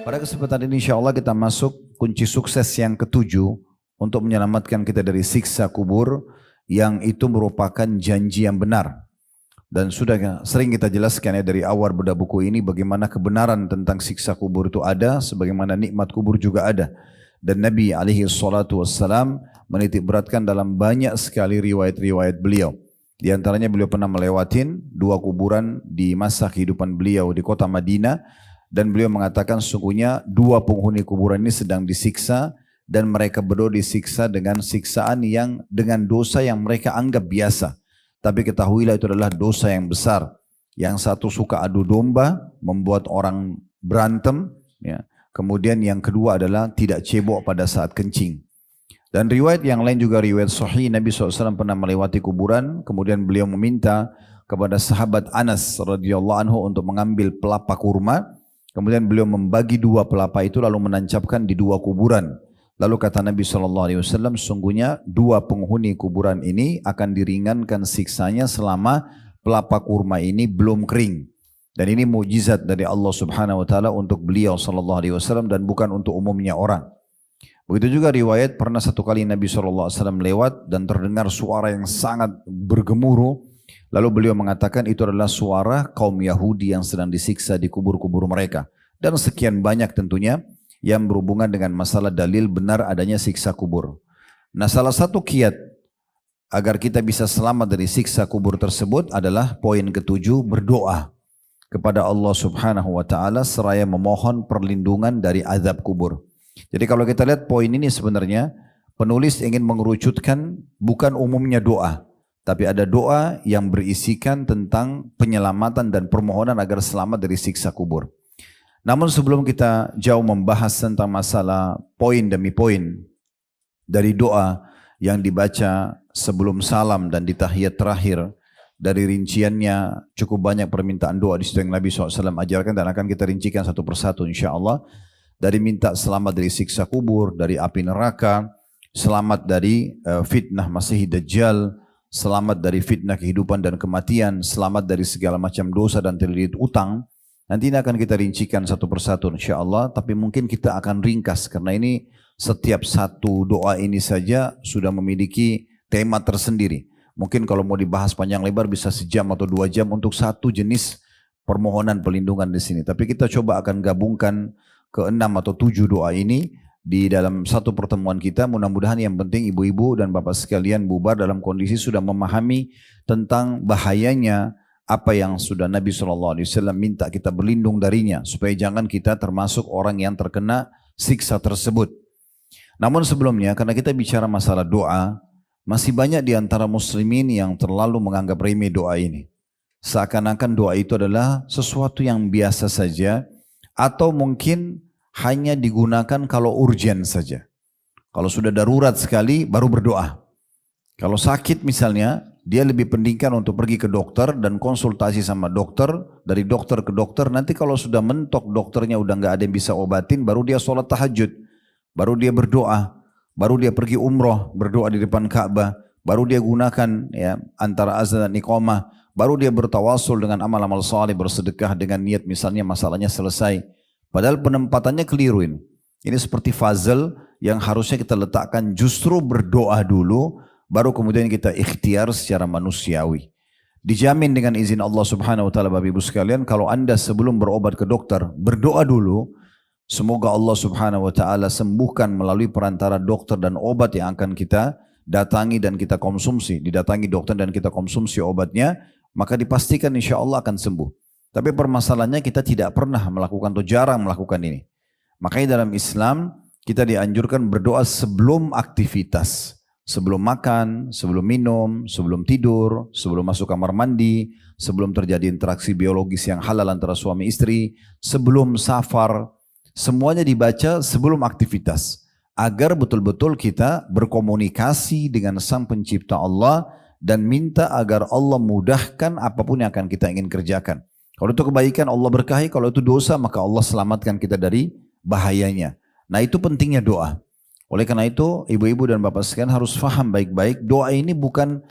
Pada kesempatan ini insya Allah kita masuk kunci sukses yang ketujuh untuk menyelamatkan kita dari siksa kubur yang itu merupakan janji yang benar. Dan sudah sering kita jelaskan ya dari awal bedah buku ini bagaimana kebenaran tentang siksa kubur itu ada, sebagaimana nikmat kubur juga ada. Dan Nabi SAW menitik beratkan dalam banyak sekali riwayat-riwayat beliau. Di antaranya beliau pernah melewatin 2 kuburan di masa kehidupan beliau di kota Madinah. Dan beliau mengatakan sesungguhnya 2 penghuni kuburan ini sedang disiksa dan mereka berdua disiksa dengan siksaan yang dengan dosa yang mereka anggap biasa. Tapi ketahuilah itu adalah dosa yang besar. Yang satu suka adu domba, membuat orang berantem. Ya. Kemudian yang kedua adalah tidak cebok pada saat kencing. Dan riwayat yang lain juga riwayat sahih Nabi SAW pernah melewati kuburan. Kemudian beliau meminta kepada sahabat Anas radhiyallahu anhu untuk mengambil pelapa kurma. Kemudian beliau membagi 2 pelapa itu lalu menancapkan di 2 kuburan. Lalu kata Nabi SAW, sungguhnya 2 penghuni kuburan ini akan diringankan siksanya selama pelapa kurma ini belum kering. Dan ini mukjizat dari Allah Subhanahu Wa Taala untuk beliau SAW dan bukan untuk umumnya orang. Begitu juga riwayat pernah satu kali Nabi SAW lewat dan terdengar suara yang sangat bergemuruh. Lalu beliau mengatakan itu adalah suara kaum Yahudi yang sedang disiksa di kubur-kubur mereka. Dan sekian banyak tentunya yang berhubungan dengan masalah dalil benar adanya siksa kubur. Nah, salah satu kiat agar kita bisa selamat dari siksa kubur tersebut adalah poin ketujuh, berdoa kepada Allah Subhanahu Wa Taala seraya memohon perlindungan dari azab kubur. Jadi kalau kita lihat poin ini sebenarnya penulis ingin mengerucutkan bukan umumnya doa. Tapi ada doa yang berisikan tentang penyelamatan dan permohonan agar selamat dari siksa kubur. Namun sebelum kita jauh membahas tentang masalah poin demi poin dari doa yang dibaca sebelum salam dan di tahiyat terakhir, dari rinciannya cukup banyak permintaan doa di situ yang Nabi SAW ajarkan dan akan kita rincikan satu persatu insya Allah. Dari minta selamat dari siksa kubur, dari api neraka, selamat dari fitnah Masih Dajjal, selamat dari fitnah kehidupan dan kematian, selamat dari segala macam dosa dan terlilit utang. Nanti ini akan kita rincikan satu persatu insyaAllah, tapi mungkin kita akan ringkas karena ini setiap satu doa ini saja sudah memiliki tema tersendiri. Mungkin kalau mau dibahas panjang lebar bisa sejam atau 2 jam untuk satu jenis permohonan pelindungan di sini. Tapi kita coba akan gabungkan ke 6 atau 7 doa ini di dalam satu pertemuan kita. Mudah-mudahan yang penting ibu-ibu dan bapak sekalian bubar dalam kondisi sudah memahami tentang bahayanya apa yang sudah Nabi SAW minta kita berlindung darinya, supaya jangan kita termasuk orang yang terkena siksa tersebut. Namun sebelumnya, karena kita bicara masalah doa, masih banyak di antara muslimin yang terlalu menganggap remeh doa ini. Seakan-akan doa itu adalah sesuatu yang biasa saja, atau mungkin hanya digunakan kalau urgen saja. Kalau sudah darurat sekali baru berdoa. Kalau sakit misalnya, dia lebih pentingkan untuk pergi ke dokter dan konsultasi sama dokter, dari dokter ke dokter. Nanti kalau sudah mentok dokternya udah nggak ada yang bisa obatin, baru dia sholat tahajud, baru dia berdoa, baru dia pergi umroh, berdoa di depan Ka'bah, baru dia gunakan ya antara azan dan iqamah, baru dia bertawasul dengan amal-amal saleh, bersedekah dengan niat misalnya masalahnya selesai. Padahal penempatannya keliru ini. Ini seperti puzzle yang harusnya kita letakkan justru berdoa dulu, baru kemudian kita ikhtiar secara manusiawi. Dijamin dengan izin Allah Subhanahu Wa Taala Bapak Ibu sekalian, kalau anda sebelum berobat ke dokter, berdoa dulu, semoga Allah Subhanahu Wa Taala sembuhkan melalui perantara dokter dan obat yang akan kita datangi dan kita konsumsi. Didatangi dokter dan kita konsumsi obatnya, maka dipastikan insya Allah akan sembuh. Tapi permasalahannya kita tidak pernah melakukan atau jarang melakukan ini. Makanya dalam Islam kita dianjurkan berdoa sebelum aktivitas. Sebelum makan, sebelum minum, sebelum tidur, sebelum masuk kamar mandi, sebelum terjadi interaksi biologis yang halal antara suami istri, sebelum safar. Semuanya dibaca sebelum aktivitas. Agar betul-betul kita berkomunikasi dengan Sang Pencipta Allah dan minta agar Allah mudahkan apapun yang akan kita ingin kerjakan. Kalau itu kebaikan Allah berkahi, kalau itu dosa maka Allah selamatkan kita dari bahayanya. Nah itu pentingnya doa. Oleh karena itu ibu-ibu dan bapak sekalian harus faham baik-baik, doa ini bukan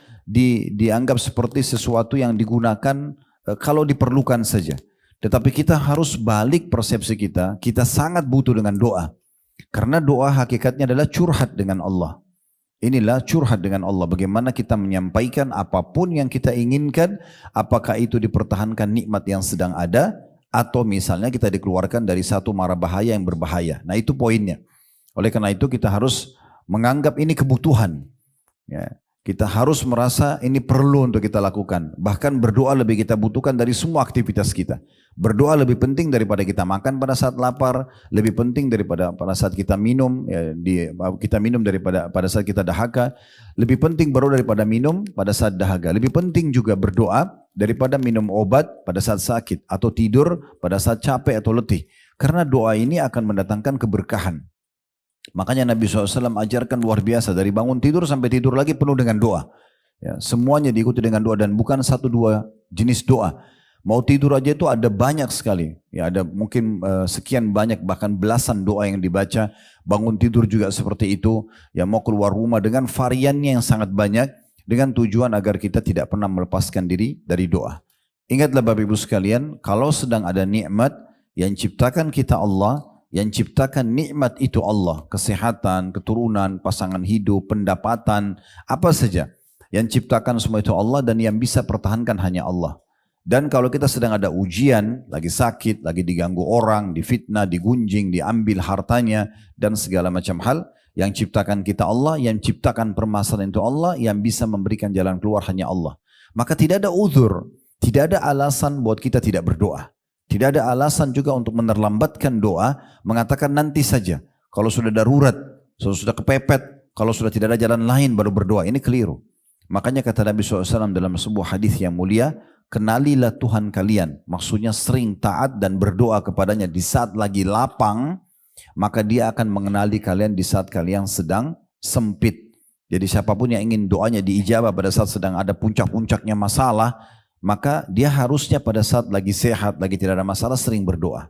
dianggap seperti sesuatu yang digunakan kalau diperlukan saja. Tetapi kita harus balik persepsi kita sangat butuh dengan doa. Karena doa hakikatnya adalah curhat dengan Allah. Inilah curhat dengan Allah. Bagaimana kita menyampaikan apapun yang kita inginkan. Apakah itu dipertahankan nikmat yang sedang ada. Atau misalnya kita dikeluarkan dari satu mara bahaya yang berbahaya. Nah itu poinnya. Oleh karena itu kita harus menganggap ini kebutuhan. Ya. Kita harus merasa ini perlu untuk kita lakukan. Bahkan berdoa lebih kita butuhkan dari semua aktivitas kita. Berdoa lebih penting daripada kita makan pada saat lapar. Lebih penting daripada pada saat kita minum. Ya, kita minum daripada pada saat kita dahaga. Lebih penting berdoa daripada minum pada saat dahaga. Lebih penting juga berdoa daripada minum obat pada saat sakit. Atau tidur pada saat capek atau letih. Karena doa ini akan mendatangkan keberkahan. Makanya Nabi SAW ajarkan luar biasa. Dari bangun tidur sampai tidur lagi penuh dengan doa. Ya, semuanya diikuti dengan doa dan bukan satu dua jenis doa. Mau tidur aja itu ada banyak sekali. Ya, ada mungkin sekian banyak bahkan belasan doa yang dibaca. Bangun tidur juga seperti itu. Ya, mau keluar rumah dengan variannya yang sangat banyak. Dengan tujuan agar kita tidak pernah melepaskan diri dari doa. Ingatlah Bapak Ibu sekalian. Kalau sedang ada nikmat yang ciptakan kita Allah. Yang ciptakan nikmat itu Allah, kesehatan, keturunan, pasangan hidup, pendapatan, apa saja. Yang ciptakan semua itu Allah dan yang bisa pertahankan hanya Allah. Dan kalau kita sedang ada ujian, lagi sakit, lagi diganggu orang, difitnah, digunjing, diambil hartanya, dan segala macam hal, yang ciptakan kita Allah, yang ciptakan permasalahan itu Allah, yang bisa memberikan jalan keluar hanya Allah. Maka tidak ada uzur, tidak ada alasan buat kita tidak berdoa. Tidak ada alasan juga untuk menerlambatkan doa, mengatakan nanti saja. Kalau sudah darurat, sudah kepepet, kalau sudah tidak ada jalan lain baru berdoa. Ini keliru. Makanya kata Nabi SAW dalam sebuah hadis yang mulia, kenalilah Tuhan kalian. Maksudnya sering taat dan berdoa kepadanya di saat lagi lapang, maka dia akan mengenali kalian di saat kalian sedang sempit. Jadi siapapun yang ingin doanya diijabah pada saat sedang ada puncak-puncaknya masalah, maka dia harusnya pada saat lagi sehat, lagi tidak ada masalah sering berdoa.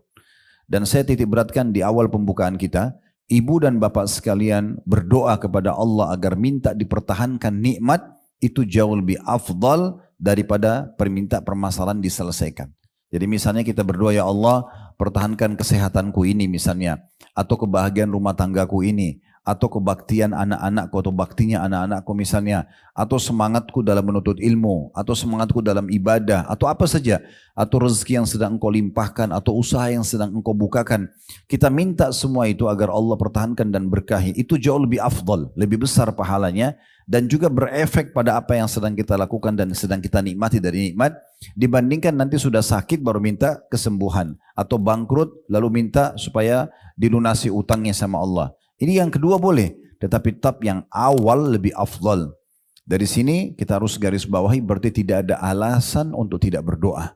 Dan saya titik beratkan di awal pembukaan kita, ibu dan bapak sekalian berdoa kepada Allah agar minta dipertahankan nikmat, itu jauh lebih afdal daripada perminta permasalahan diselesaikan. Jadi misalnya kita berdoa, ya Allah pertahankan kesehatanku ini misalnya, atau kebahagiaan rumah tanggaku ini, atau kebaktian anak-anakku atau baktinya anak-anakku misalnya, atau semangatku dalam menuntut ilmu, atau semangatku dalam ibadah, atau apa saja, atau rezeki yang sedang engkau limpahkan, atau usaha yang sedang engkau bukakan. Kita minta semua itu agar Allah pertahankan dan berkahi. Itu jauh lebih afdal, lebih besar pahalanya, dan juga berefek pada apa yang sedang kita lakukan dan sedang kita nikmati dari nikmat, dibandingkan nanti sudah sakit baru minta kesembuhan, atau bangkrut lalu minta supaya dilunasi utangnya sama Allah. Ini yang kedua boleh, tetapi tetap yang awal lebih afdal. Dari sini kita harus garis bawahi, berarti tidak ada alasan untuk tidak berdoa.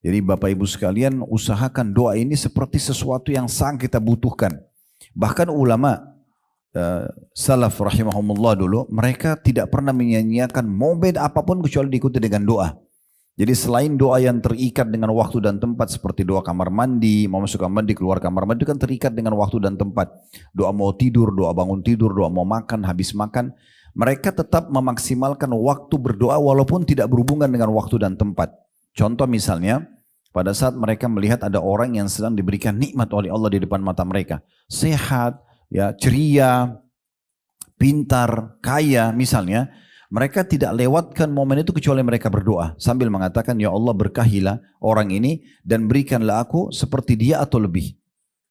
Jadi Bapak Ibu sekalian, usahakan doa ini seperti sesuatu yang sangat kita butuhkan. Bahkan ulama salaf rahimahumullah dulu, mereka tidak pernah menyanyiakan momen apapun kecuali diikuti dengan doa. Jadi selain doa yang terikat dengan waktu dan tempat seperti doa kamar mandi, mau masuk kamar mandi, keluar kamar mandi, itu kan terikat dengan waktu dan tempat. Doa mau tidur, doa bangun tidur, doa mau makan, habis makan. Mereka tetap memaksimalkan waktu berdoa walaupun tidak berhubungan dengan waktu dan tempat. Contoh misalnya, pada saat mereka melihat ada orang yang sedang diberikan nikmat oleh Allah di depan mata mereka. Sehat, ya, ceria, pintar, kaya misalnya. Mereka tidak lewatkan momen itu kecuali mereka berdoa sambil mengatakan, ya Allah berkahilah orang ini dan berikanlah aku seperti dia atau lebih.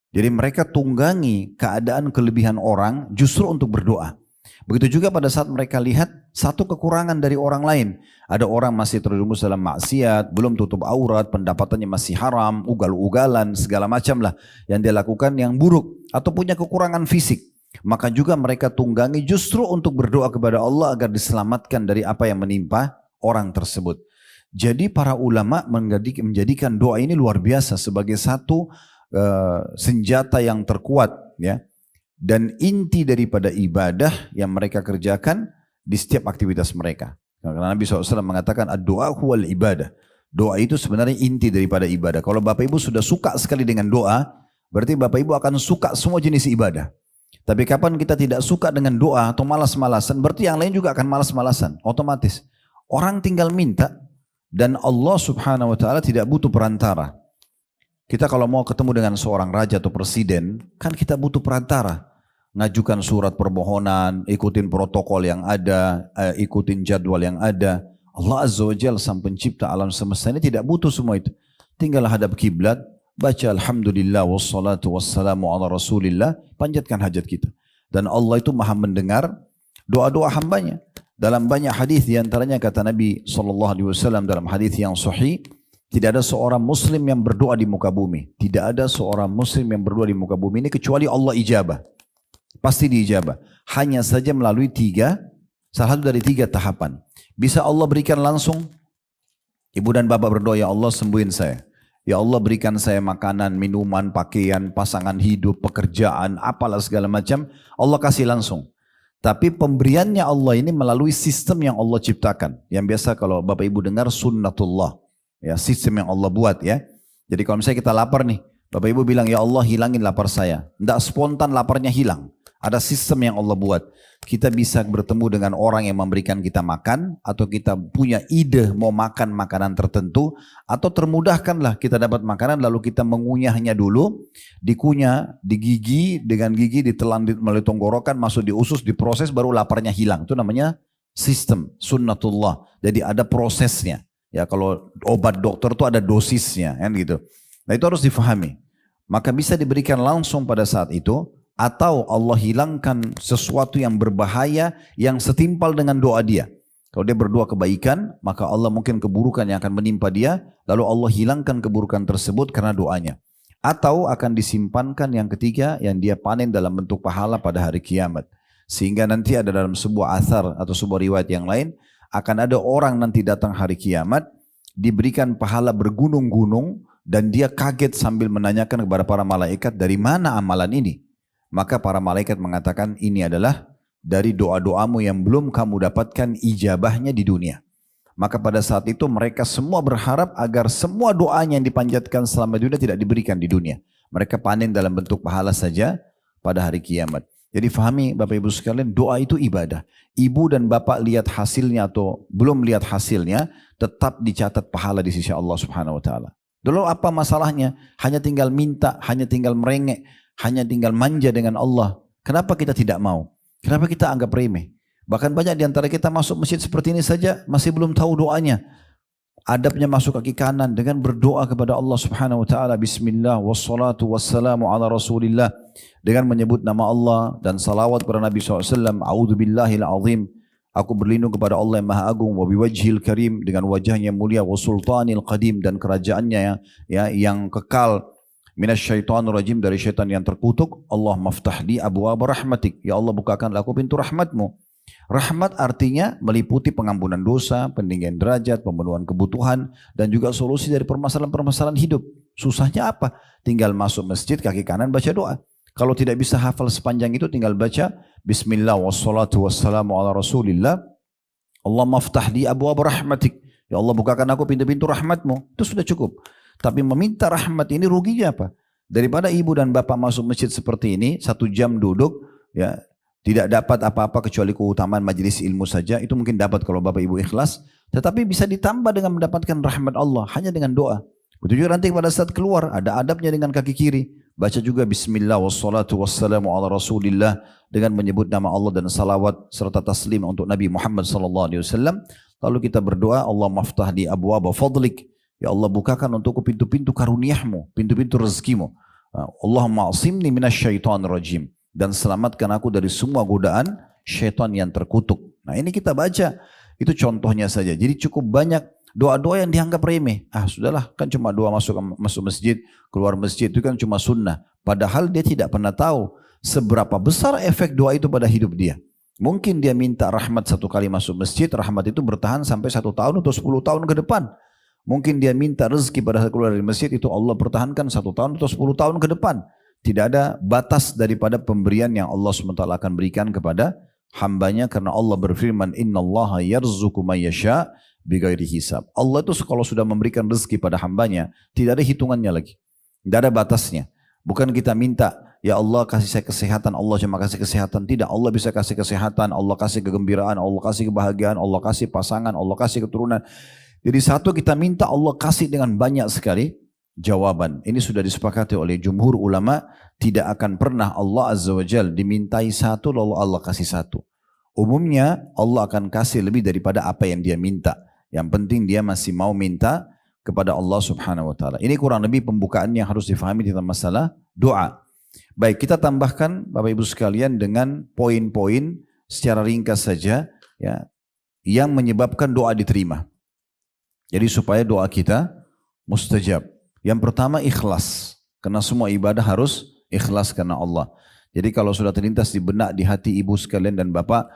Jadi mereka tunggangi keadaan kelebihan orang justru untuk berdoa. Begitu juga pada saat mereka lihat satu kekurangan dari orang lain. Ada orang masih terjerumus dalam maksiat, belum tutup aurat, pendapatannya masih haram, ugal-ugalan, segala macam lah yang dia lakukan yang buruk, atau punya kekurangan fisik. Maka juga mereka tunggangi justru untuk berdoa kepada Allah agar diselamatkan dari apa yang menimpa orang tersebut. Jadi para ulama menjadikan doa ini luar biasa sebagai satu senjata yang terkuat, ya, dan inti daripada ibadah yang mereka kerjakan di setiap aktivitas mereka. Karena Nabi SAW mengatakan ad-doa huwal ibadah. Doa itu sebenarnya inti daripada ibadah. Kalau Bapak Ibu sudah suka sekali dengan doa, berarti Bapak Ibu akan suka semua jenis ibadah. Tapi kapan kita tidak suka dengan doa atau malas-malasan, berarti yang lain juga akan malas-malasan, otomatis. Orang tinggal minta dan Allah Subhanahu wa taala tidak butuh perantara. Kita kalau mau ketemu dengan seorang raja atau presiden, kan kita butuh perantara. Ngajukan surat permohonan, ikutin protokol yang ada, ikutin jadwal yang ada. Allah Azza wa Jalla sang pencipta alam semesta ini tidak butuh semua itu. Tinggal hadap kiblat, baca alhamdulillah wassalatu wassalamu ala rasulillah, panjatkan hajat kita. Dan Allah itu maha mendengar doa-doa hambanya. Dalam banyak hadis diantaranya kata Nabi SAW dalam hadis yang sahih, tidak ada seorang muslim yang berdoa di muka bumi. Tidak ada seorang muslim yang berdoa di muka bumi ini kecuali Allah ijabah. Pasti diijabah. Hanya saja melalui salah satu dari 3 tahapan. Bisa Allah berikan langsung. Ibu dan bapak berdoa, ya Allah sembuhin saya. Ya Allah berikan saya makanan, minuman, pakaian, pasangan hidup, pekerjaan, apalah segala macam. Allah kasih langsung. Tapi pemberiannya Allah ini melalui sistem yang Allah ciptakan. Yang biasa kalau bapak ibu dengar sunnatullah. Ya, sistem yang Allah buat ya. Jadi kalau misalnya kita lapar nih, bapak ibu bilang, ya Allah hilangin lapar saya. Tidak spontan laparnya hilang. Ada sistem yang Allah buat. Kita bisa bertemu dengan orang yang memberikan kita makan, atau kita punya ide mau makan makanan tertentu, atau termudahkanlah kita dapat makanan lalu kita mengunyahnya dulu, dikunyah, digigi, dengan gigi ditelan melalui tenggorokan, masuk di usus, diproses, baru laparnya hilang. Itu namanya sistem, sunnatullah. Jadi ada prosesnya. Ya kalau obat dokter itu ada dosisnya, kan gitu. Nah itu harus difahami. Maka bisa diberikan langsung pada saat itu, atau Allah hilangkan sesuatu yang berbahaya yang setimpal dengan doa dia. Kalau dia berdoa kebaikan, maka Allah mungkin keburukan yang akan menimpa dia, lalu Allah hilangkan keburukan tersebut karena doanya. Atau akan disimpankan yang ketiga, yang dia panen dalam bentuk pahala pada hari kiamat. Sehingga nanti ada dalam sebuah athar atau sebuah riwayat yang lain, akan ada orang nanti datang hari kiamat, diberikan pahala bergunung-gunung, dan dia kaget sambil menanyakan kepada para malaikat, dari mana amalan ini? Maka para malaikat mengatakan, ini adalah dari doa-doamu yang belum kamu dapatkan ijabahnya di dunia. Maka pada saat itu mereka semua berharap agar semua doanya yang dipanjatkan selama dunia tidak diberikan di dunia. Mereka panen dalam bentuk pahala saja pada hari kiamat. Jadi fahami Bapak Ibu sekalian, doa itu ibadah. Ibu dan bapak lihat hasilnya atau belum lihat hasilnya, tetap dicatat pahala di sisi Allah Subhanahu Wa Taala. Dulu apa masalahnya? Hanya tinggal minta, hanya tinggal merengek, hanya tinggal manja dengan Allah. Kenapa kita tidak mau? Kenapa kita anggap remeh? Bahkan banyak di antara kita masuk masjid seperti ini saja masih belum tahu doanya. Adabnya masuk kaki kanan dengan berdoa kepada Allah Subhanahu Wa Taala. Bismillah wassalatu wassalamu ala Rasulillah, dengan menyebut nama Allah dan salawat kepada Nabi SAW. A'udzubillahil azim, aku berlindung kepada Allah yang Maha Agung, wa biwajhil karim, dengan wajahnya mulia, wa sultanil qadim, dan kerajaannya yang kekal, minasyaitonir rajim, dari syaitan yang terkutuk. Allah maftah li abwaab rahmatik, ya Allah bukakanlah aku pintu rahmatmu. Rahmat artinya meliputi pengampunan dosa, peninggian derajat, pemenuhan kebutuhan, dan juga solusi dari permasalahan-permasalahan hidup. Susahnya apa? Tinggal masuk masjid kaki kanan baca doa. Kalau tidak bisa hafal sepanjang itu, tinggal baca Bismillah wassalatu wassalamu ala Rasulillah. Allah maftah li abwaab rahmatik, ya Allah bukakan aku pintu-pintu rahmatmu. Itu sudah cukup. Tapi meminta rahmat ini ruginya apa? Daripada ibu dan bapak masuk masjid seperti ini, 1 jam duduk, ya tidak dapat apa-apa kecuali keutamaan majelis ilmu saja. Itu mungkin dapat kalau bapak ibu ikhlas. Tetapi bisa ditambah dengan mendapatkan rahmat Allah hanya dengan doa. Betul juga nanti pada saat keluar ada adabnya dengan kaki kiri. Baca juga Bismillah wassalatu wassalamu ala Rasulillah, dengan menyebut nama Allah dan salawat serta taslim untuk Nabi Muhammad SAW. Lalu kita berdoa, Allah maftah di abwaab fadlik, ya Allah bukakan untukku pintu-pintu karuniahmu, pintu-pintu rezekimu. Allahumma asimni minasyaitonir rajim, dan selamatkan aku dari semua godaan syaitan yang terkutuk. Nah ini kita baca, itu contohnya saja. Jadi cukup banyak doa-doa yang dianggap remeh. Sudahlah, kan cuma doa masuk masjid, keluar masjid, itu kan cuma sunnah. Padahal dia tidak pernah tahu seberapa besar efek doa itu pada hidup dia. Mungkin dia minta rahmat 1 kali masuk masjid, rahmat itu bertahan sampai 1 tahun atau 10 tahun ke depan. Mungkin dia minta rezeki pada saat keluar dari masjid, itu Allah pertahankan 1 tahun atau 10 tahun ke depan. Tidak ada batas daripada pemberian yang Allah SWT akan berikan kepada hambanya, karena Allah berfirman, innallaha yarzuqu may yasha bighairi hisab. Allah itu kalau sudah memberikan rezeki pada hambanya, tidak ada hitungannya lagi. Tidak ada batasnya. Bukan kita minta, ya Allah kasih saya kesehatan, Allah cuma kasih kesehatan. Tidak, Allah bisa kasih kesehatan, Allah kasih kegembiraan, Allah kasih kebahagiaan, Allah kasih pasangan, Allah kasih keturunan. Jadi satu kita minta, Allah kasih dengan banyak sekali. jawaban. Ini sudah disepakati oleh jumhur ulama, tidak akan pernah Allah Azza wa Jal dimintai satu lalu Allah kasih satu. Umumnya Allah akan kasih lebih daripada apa yang dia minta. Yang penting dia masih mau minta kepada Allah Subhanahu wa taala. Ini kurang lebih pembukaan yang harus difahami tentang masalah doa. Baik, kita tambahkan Bapak Ibu sekalian dengan poin-poin secara ringkas saja ya, yang menyebabkan doa diterima. Jadi supaya doa kita mustajab. Yang pertama ikhlas. Karena semua ibadah harus ikhlas karena Allah. Jadi kalau sudah terlintas di benak, di hati ibu sekalian dan bapak,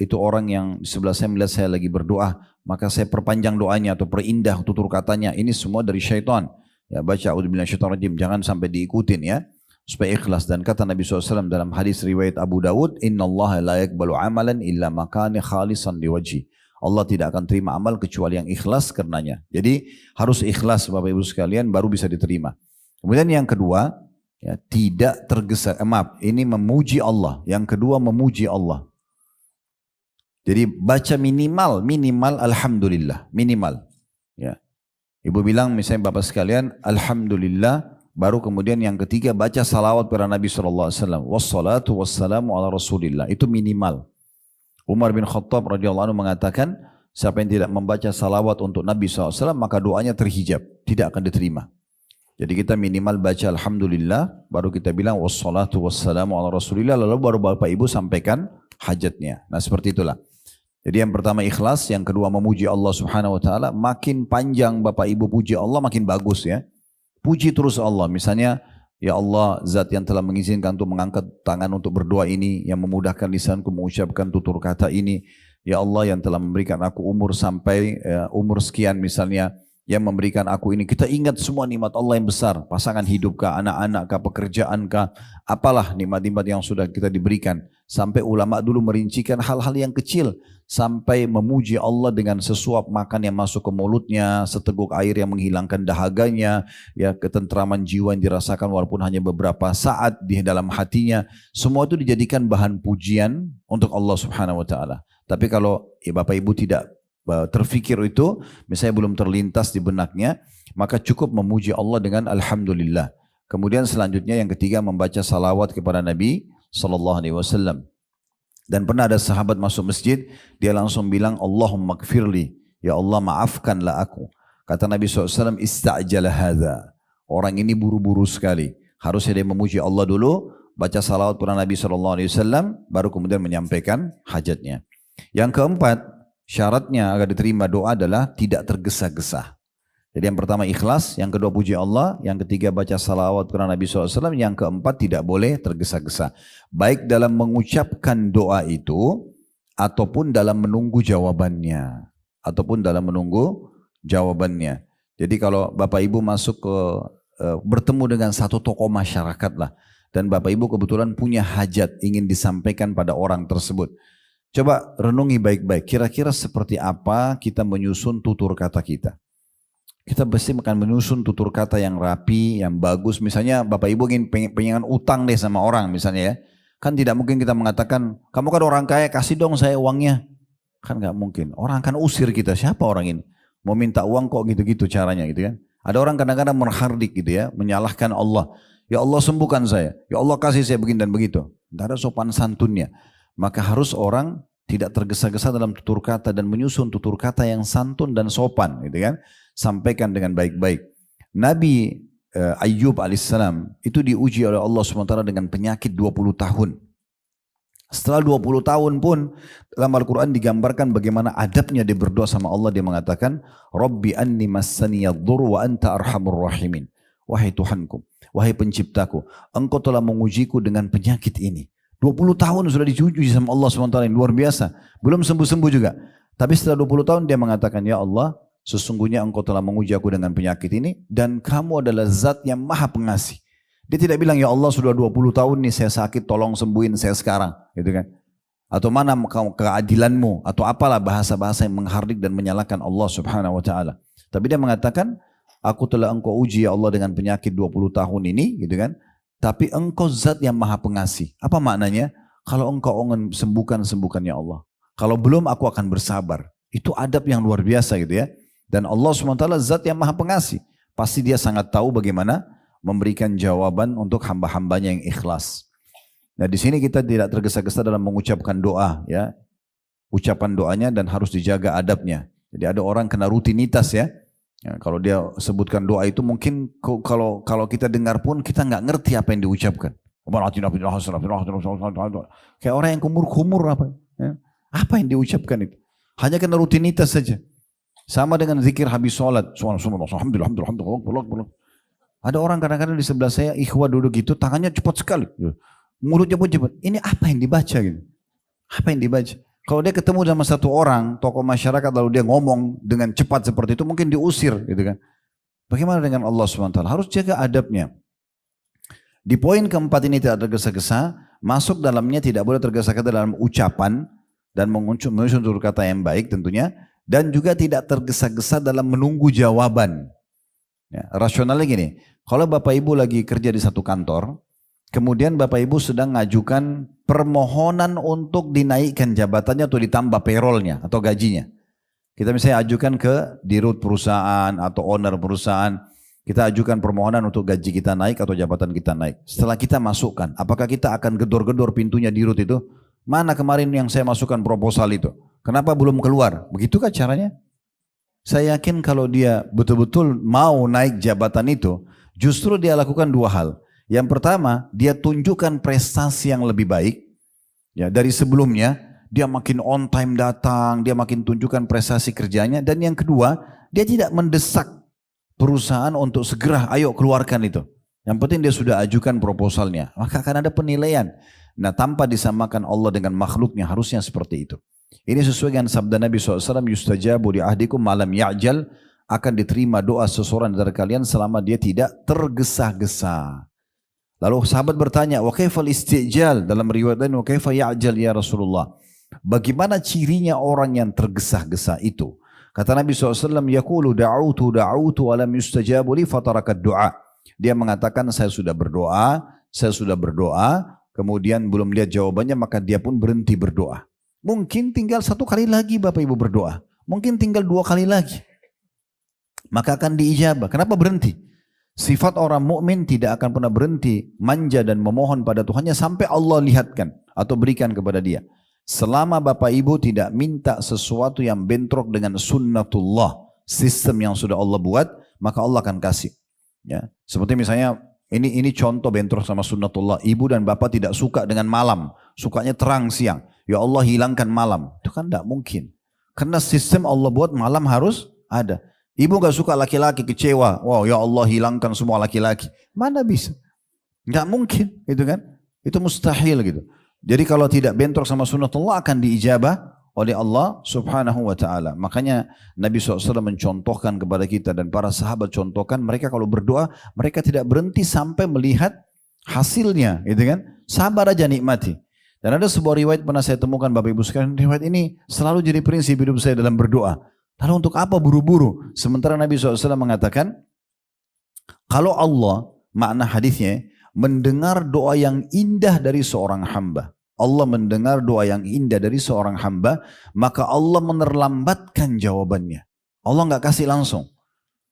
itu orang yang di sebelah saya melihat saya lagi berdoa, maka saya perpanjang doanya atau perindah tutur katanya. Ini semua dari syaitan. Ya, baca a'udzubillahi minasyaitonir rajim, jangan sampai diikutin ya, supaya ikhlas. Dan kata Nabi SAW dalam hadis riwayat Abu Dawud, innallaha la yaqbalu amalan illa makani khalisan liwajhi. Allah tidak akan terima amal kecuali yang ikhlas karenanya. Jadi harus ikhlas Bapak Ibu sekalian baru bisa diterima. Kemudian yang kedua, ya, tidak tergesa, ini memuji Allah. Yang kedua memuji Allah. Jadi baca minimal alhamdulillah, minimal. Ya. Ibu bilang misalnya Bapak sekalian, alhamdulillah, baru kemudian yang ketiga baca salawat kepada Nabi SAW. Wassalatu wassalamu ala rasulillah. Itu minimal. Umar bin Khattab radhiyallahu anhu mengatakan, siapa yang tidak membaca salawat untuk Nabi SAW, maka doanya terhijab, tidak akan diterima. Jadi kita minimal baca alhamdulillah, baru kita bilang wassalatu wassalamu ala rasulillah, lalu baru Bapak Ibu sampaikan hajatnya. Nah seperti itulah. Jadi yang pertama ikhlas, yang kedua memuji Allah Subhanahu wa taala. Makin panjang Bapak Ibu puji Allah makin bagus ya. Puji terus Allah. Misalnya, ya Allah, zat yang telah mengizinkan untuk mengangkat tangan untuk berdoa ini, yang memudahkan lisanku mengucapkan tutur kata ini. Ya Allah yang telah memberikan aku umur sampai umur sekian misalnya, yang memberikan aku ini. Kita ingat semua nikmat Allah yang besar, pasangan hidup kah, anak-anak kah, pekerjaan kah, apalah nikmat-nikmat yang sudah kita diberikan. Sampai ulama dulu merincikan hal-hal yang kecil, sampai memuji Allah dengan sesuap makan yang masuk ke mulutnya, seteguk air yang menghilangkan dahaganya, ya ketentraman jiwa yang dirasakan walaupun hanya beberapa saat di dalam hatinya. Semua itu dijadikan bahan pujian untuk Allah Subhanahu wa taala. Tapi kalau ya Bapak Ibu tidak terfikir itu, misalnya belum terlintas di benaknya, maka cukup memuji Allah dengan alhamdulillah. Kemudian selanjutnya yang ketiga membaca salawat kepada Nabi sallallahu alaihi wasallam. Dan pernah ada sahabat masuk masjid, dia langsung bilang Allahumma gfirli, ya Allah maafkanlah aku. Kata Nabi SAW, ista'jala hadha, orang ini buru-buru sekali. Harusnya dia memuji Allah dulu, baca salawat kepada Nabi SAW, baru kemudian menyampaikan hajatnya. Yang keempat, syaratnya agar diterima doa adalah tidak tergesa-gesa. Jadi yang pertama ikhlas, yang kedua puji Allah, yang ketiga baca salawat kepada Nabi SAW, yang keempat tidak boleh tergesa-gesa. Baik dalam mengucapkan doa itu, ataupun dalam menunggu jawabannya. Jadi kalau Bapak Ibu masuk ke, bertemu dengan satu tokoh masyarakat lah, dan Bapak Ibu kebetulan punya hajat ingin disampaikan pada orang tersebut. Coba renungi baik-baik, kira-kira seperti apa kita menyusun tutur kata kita. Kita pasti akan menyusun tutur kata yang rapi, yang bagus. Misalnya Bapak Ibu ingin pengen utang deh sama orang misalnya ya. Kan tidak mungkin kita mengatakan, kamu kan orang kaya, kasih dong saya uangnya. Kan nggak mungkin. Orang akan usir kita, siapa orang ini? Mau minta uang kok gitu-gitu caranya gitu kan. Ada orang kadang-kadang menghardik gitu ya, menyalahkan Allah. Ya Allah sembuhkan saya, ya Allah kasih saya begini dan begitu. Tidak ada sopan santunnya. Maka harus orang tidak tergesa-gesa dalam tutur kata dan menyusun tutur kata yang santun dan sopan gitu kan. Sampaikan dengan baik-baik. Nabi Ayyub alaihissalam itu diuji oleh Allah SWT dengan penyakit 20 tahun. Setelah 20 tahun pun dalam Al-Quran digambarkan bagaimana adabnya dia berdoa sama Allah. Dia mengatakan, Rabbi anni massani yadhur wa anta arhamur rahimin. Wahai Tuhanku, wahai penciptaku, engkau telah mengujiku dengan penyakit ini. 20 tahun sudah diuji sama Allah SWT, yang luar biasa. Belum sembuh-sembuh juga. Tapi setelah 20 tahun dia mengatakan, ya Allah, sesungguhnya engkau telah menguji aku dengan penyakit ini, dan kamu adalah zat yang maha pengasih. Dia tidak bilang, ya Allah sudah 20 tahun nih saya sakit, tolong sembuhin saya sekarang. Gitu kan? Atau mana keadilanmu, atau apalah bahasa-bahasa yang menghardik dan menyalahkan Allah Subhanahu Wa Taala. Tapi dia mengatakan, aku telah engkau uji ya Allah dengan penyakit 20 tahun ini. Gitu kan? Tapi engkau zat yang maha pengasih. Apa maknanya? Kalau engkau ingin sembuhkan, sembuhkan ya Allah. Kalau belum aku akan bersabar. Itu adab yang luar biasa gitu ya. Dan Allah SWT zat yang maha pengasih. pasti dia sangat tahu bagaimana memberikan jawaban untuk hamba-hambanya yang ikhlas. Nah di sini kita tidak tergesa-gesa dalam mengucapkan doa, ya, ucapan doanya dan harus dijaga adabnya. Jadi ada orang kena rutinitas ya. Ya, kalau dia sebutkan doa itu mungkin kalau kita dengar pun kita nggak ngerti apa yang diucapkan. Kayak orang yang kumur-kumur apa? Ya. Apa yang diucapkan itu? Hanya kena rutinitas saja. Sama dengan zikir habis sholat. Alhamdulillah. Ada orang kadang-kadang di sebelah saya, ikhwah duduk gitu, tangannya cepat sekali. Mulutnya pun cepat. Ini apa yang dibaca gitu? Apa yang dibaca? Kalau dia ketemu sama satu orang, tokoh masyarakat, lalu dia ngomong dengan cepat seperti itu, mungkin diusir gitu kan. Bagaimana dengan Allah SWT? Harus jaga adabnya. Di poin keempat ini tidak tergesa-gesa, masuk dalamnya tidak boleh tergesa-gesa dalam ucapan, dan menyusun tutur kata yang baik tentunya, dan juga tidak tergesa-gesa dalam menunggu jawaban. Ya, rasionalnya gini, kalau Bapak Ibu lagi kerja di satu kantor, kemudian Bapak Ibu sedang ngajukan permohonan untuk dinaikkan jabatannya atau ditambah payrollnya atau gajinya. Kita misalnya ajukan ke dirut perusahaan atau owner perusahaan, kita ajukan permohonan untuk gaji kita naik atau jabatan kita naik. Setelah kita masukkan, apakah kita akan gedor-gedor pintunya dirut itu? Mana kemarin yang saya masukkan proposal itu? Kenapa belum keluar? Begitukah caranya? Saya yakin kalau dia betul-betul mau naik jabatan itu, justru dia lakukan dua hal. Yang pertama, dia tunjukkan prestasi yang lebih baik. Ya, dari sebelumnya, dia makin on time datang, dia makin tunjukkan prestasi kerjanya. Dan yang kedua, dia tidak mendesak perusahaan untuk segera, ayo keluarkan itu. Yang penting dia sudah ajukan proposalnya. Maka akan ada penilaian. Nah, tanpa disamakan Allah dengan makhluknya, harusnya seperti itu. Ini sesuai dengan sabda Nabi SAW, yustajabu li ahdikum malam ya'jal, akan diterima doa seseorang dari kalian selama dia tidak tergesa-gesa. Lalu sahabat bertanya, wa kaifal istijal, dalam riwayat lain, wa kaifa ya'jal ya Rasulullah. Bagaimana cirinya orang yang tergesa-gesa itu? Kata Nabi SAW, yaqulu da'utu wa lam yustajabu li fatarakat du'a. Dia mengatakan saya sudah berdoa, kemudian belum lihat jawabannya, maka dia pun berhenti berdoa. Mungkin tinggal satu kali lagi Bapak Ibu berdoa. Mungkin tinggal 2 kali lagi. Maka akan diijabah. Kenapa berhenti? Sifat orang mukmin tidak akan pernah berhenti manja dan memohon pada Tuhannya sampai Allah lihatkan atau berikan kepada dia. Selama Bapak Ibu tidak minta sesuatu yang bentrok dengan sunnatullah, sistem yang sudah Allah buat, maka Allah akan kasih. Ya, seperti misalnya ini contoh bentrok sama sunnatullah. Ibu dan bapak tidak suka dengan malam, sukanya terang siang. Ya Allah hilangkan malam, itu kan tidak mungkin. Karena sistem Allah buat malam harus ada. Ibu gak suka laki-laki, kecewa. Wow, ya Allah hilangkan semua laki-laki. Mana bisa? Gak mungkin, gitu kan? Itu mustahil gitu. Jadi kalau tidak bentrok sama sunnatullah akan diijabah oleh Allah subhanahu wa ta'ala. Makanya Nabi SAW mencontohkan kepada kita dan para sahabat contohkan, mereka kalau berdoa, mereka tidak berhenti sampai melihat hasilnya, gitu kan? Sabar aja nikmati. Dan ada sebuah riwayat pernah saya temukan Bapak Ibu sekalian, riwayat ini selalu jadi prinsip hidup saya dalam berdoa. Lalu untuk apa buru-buru? Sementara Nabi SAW mengatakan, kalau Allah, makna hadisnya, mendengar doa yang indah dari seorang hamba. Allah mendengar doa yang indah dari seorang hamba, maka Allah menerlambatkan jawabannya. Allah nggak kasih langsung.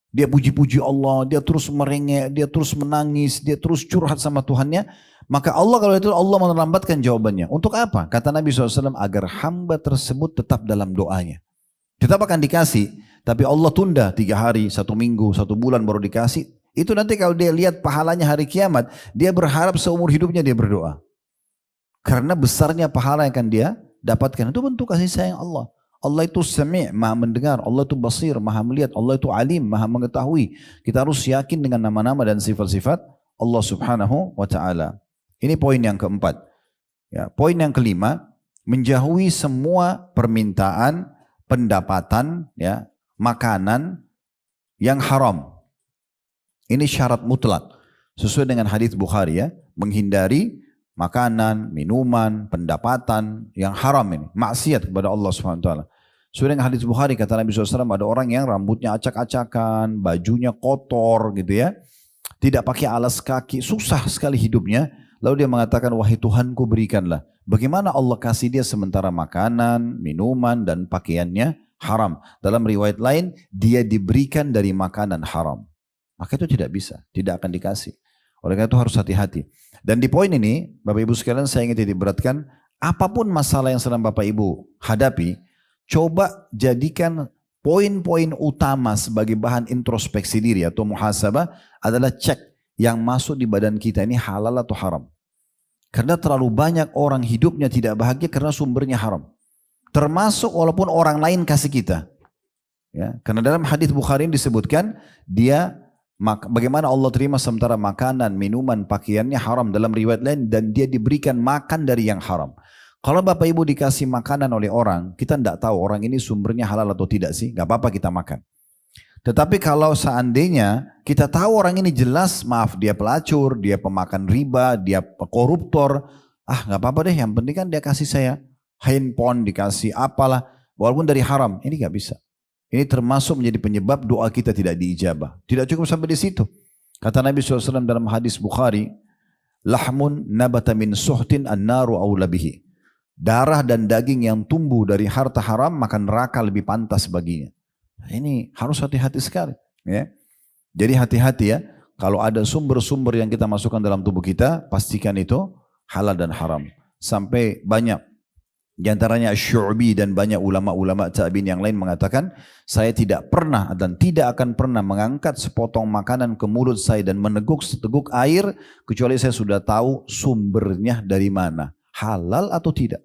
Dia puji-puji Allah, dia terus merengek, dia terus menangis, dia terus curhat sama Tuhannya. Maka Allah kalau itu Allah menerlambatkan jawabannya. Untuk apa? Kata Nabi SAW, agar hamba tersebut tetap dalam doanya. Tetap akan dikasih, tapi Allah tunda 3 hari, 1 minggu, 1 bulan baru dikasih. Itu nanti kalau dia lihat pahalanya hari kiamat, dia berharap seumur hidupnya dia berdoa. Karena besarnya pahala yang akan dia dapatkan. Itu bentuk kasih sayang Allah. Allah itu sami', maha mendengar. Allah itu basir, maha melihat. Allah itu alim, maha mengetahui. Kita harus yakin dengan nama-nama dan sifat-sifat Allah subhanahu wa ta'ala. Ini poin yang keempat. Ya, poin yang kelima, menjauhi semua permintaan, pendapatan, ya, makanan yang haram. Ini syarat mutlak. Sesuai dengan hadis Bukhari ya, menghindari makanan, minuman, pendapatan yang haram ini, maksiat kepada Allah SWT. Sesuai dengan hadis Bukhari kata Nabi SAW, ada orang yang rambutnya acak-acakan, bajunya kotor gitu ya, tidak pakai alas kaki, susah sekali hidupnya. Lalu dia mengatakan, wahai Tuhanku berikanlah. Bagaimana Allah kasih dia sementara makanan, minuman dan pakaiannya haram. Dalam riwayat lain, dia diberikan dari makanan haram. maka itu tidak bisa, tidak akan dikasih. Oleh karena itu harus hati-hati. Dan di poin ini, Bapak Ibu sekalian, saya ingin titik beratkan, apapun masalah yang sedang Bapak Ibu hadapi, coba jadikan poin-poin utama sebagai bahan introspeksi diri atau muhasabah adalah cek yang masuk di badan kita ini halal atau haram. Karena terlalu banyak orang hidupnya tidak bahagia karena sumbernya haram. Termasuk walaupun orang lain kasih kita. Ya, karena dalam hadis Bukhari disebutkan bagaimana Allah terima sementara makanan, minuman, pakaiannya haram dalam riwayat lain dan dia diberikan makan dari yang haram. Kalau Bapak Ibu dikasih makanan oleh orang, kita tidak tahu orang ini sumbernya halal atau tidak sih, nggak apa-apa kita makan. Tetapi kalau seandainya kita tahu orang ini jelas, maaf dia pelacur, dia pemakan riba, dia koruptor, nggak apa-apa deh, yang penting kan dia kasih saya handphone, dikasih apalah, walaupun dari haram, ini nggak bisa. Ini termasuk menjadi penyebab doa kita tidak diijabah. Tidak cukup sampai di situ. Kata Nabi SAW dalam hadis Bukhari, lahmun nabata min suhtin an-naru awla bihi. Darah dan daging yang tumbuh dari harta haram, maka neraka lebih pantas baginya. Ini harus hati-hati sekali. Ya. Jadi hati-hati ya. Kalau ada sumber-sumber yang kita masukkan dalam tubuh kita, pastikan itu halal dan haram. Sampai banyak. Di antaranya Syu'bi dan banyak ulama-ulama tabi'in yang lain mengatakan, saya tidak pernah dan tidak akan pernah mengangkat sepotong makanan ke mulut saya dan meneguk seteguk air, kecuali saya sudah tahu sumbernya dari mana, halal atau tidak.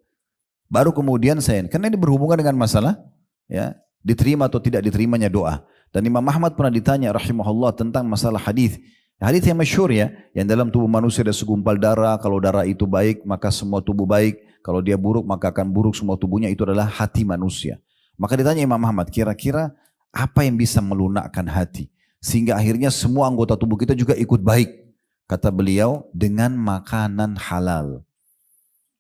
Baru kemudian karena ini berhubungan dengan masalah, ya, diterima atau tidak diterimanya doa. Dan Imam Ahmad pernah ditanya rahimahullah tentang masalah hadis. Hadis yang masyhur ya, yang dalam tubuh manusia ada segumpal darah, kalau darah itu baik maka semua tubuh baik, kalau dia buruk maka akan buruk semua tubuhnya, itu adalah hati manusia. Maka ditanya Imam Ahmad, kira-kira apa yang bisa melunakkan hati? Sehingga akhirnya semua anggota tubuh kita juga ikut baik. Kata beliau, dengan makanan halal.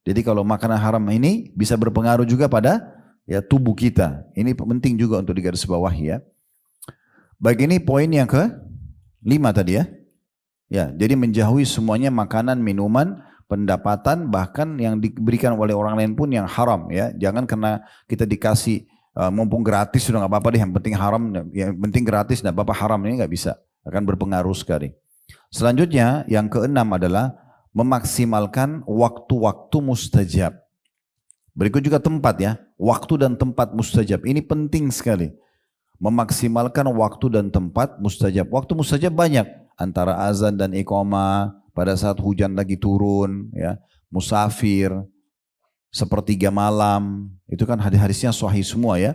Jadi kalau makanan haram ini bisa berpengaruh juga pada ya tubuh kita. Ini penting juga untuk digarisbawahi ya. Baik, ini poin yang ke-5 tadi ya. Ya, jadi menjauhi semuanya makanan, minuman, pendapatan, bahkan yang diberikan oleh orang lain pun yang haram ya. Jangan karena kita dikasih mumpung gratis sudah nggak apa-apa deh, yang penting haram, yang penting gratis nggak apa-apa, haram ini nggak bisa, akan berpengaruh sekali. Selanjutnya yang ke-6 adalah memaksimalkan waktu-waktu mustajab. Berikut juga tempat ya, waktu dan tempat mustajab. Ini penting sekali. Memaksimalkan waktu dan tempat mustajab. Waktu mustajab banyak, antara azan dan iqamah, pada saat hujan lagi turun, ya, musafir, sepertiga malam, itu kan hadis-hadisnya sahih semua ya.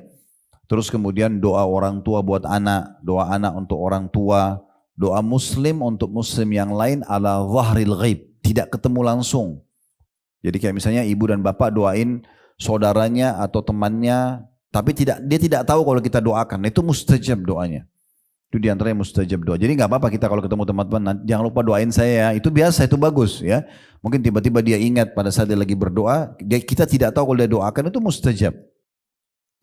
Terus kemudian doa orang tua buat anak, doa anak untuk orang tua, doa muslim untuk muslim yang lain ala zahril ghaib, tidak ketemu langsung. Jadi kayak misalnya ibu dan bapak doain saudaranya atau temannya, tapi dia tidak tahu kalau kita doakan, itu mustajab doanya. Itu diantaranya mustajab doa. Jadi nggak apa-apa kita kalau ketemu teman-teman, jangan lupa doain saya ya. Itu biasa, itu bagus ya. Mungkin tiba-tiba dia ingat pada saat dia lagi berdoa, kita tidak tahu kalau dia doakan, itu mustajab.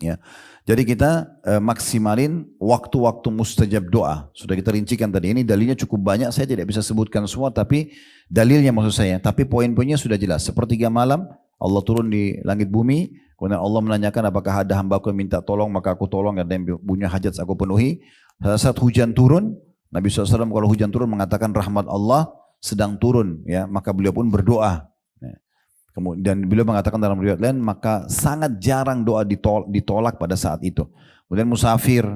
Ya. Jadi kita maksimalin waktu-waktu mustajab doa. Sudah kita rincikan tadi. Ini dalilnya cukup banyak, saya tidak bisa sebutkan semua, tapi dalilnya maksud saya. Tapi poin-poinnya sudah jelas. Sepertiga malam Allah turun di langit bumi. Kemudian Allah menanyakan apakah ada hambaku yang minta tolong, maka aku tolong, ada yang punya hajat aku penuhi. Saat hujan turun, Nabi SAW kalau hujan turun mengatakan rahmat Allah sedang turun, ya, maka beliau pun berdoa. Kemudian beliau mengatakan dalam riwayat lain, maka sangat jarang doa ditolak pada saat itu. Kemudian musafir,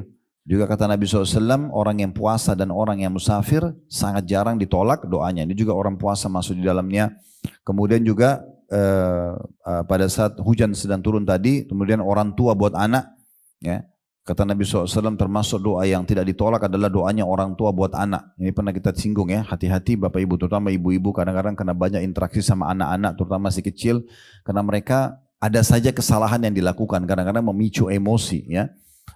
juga kata Nabi SAW, orang yang puasa dan orang yang musafir sangat jarang ditolak doanya. Ini juga orang puasa masuk di dalamnya. Kemudian juga pada saat hujan sedang turun tadi, kemudian orang tua buat anak, ya, kata Nabi SAW termasuk doa yang tidak ditolak adalah doanya orang tua buat anak. Ini pernah kita singgung ya, hati-hati Bapak Ibu, terutama ibu-ibu kadang-kadang karena banyak interaksi sama anak-anak, terutama masih kecil, karena mereka ada saja kesalahan yang dilakukan, kadang-kadang memicu emosi ya.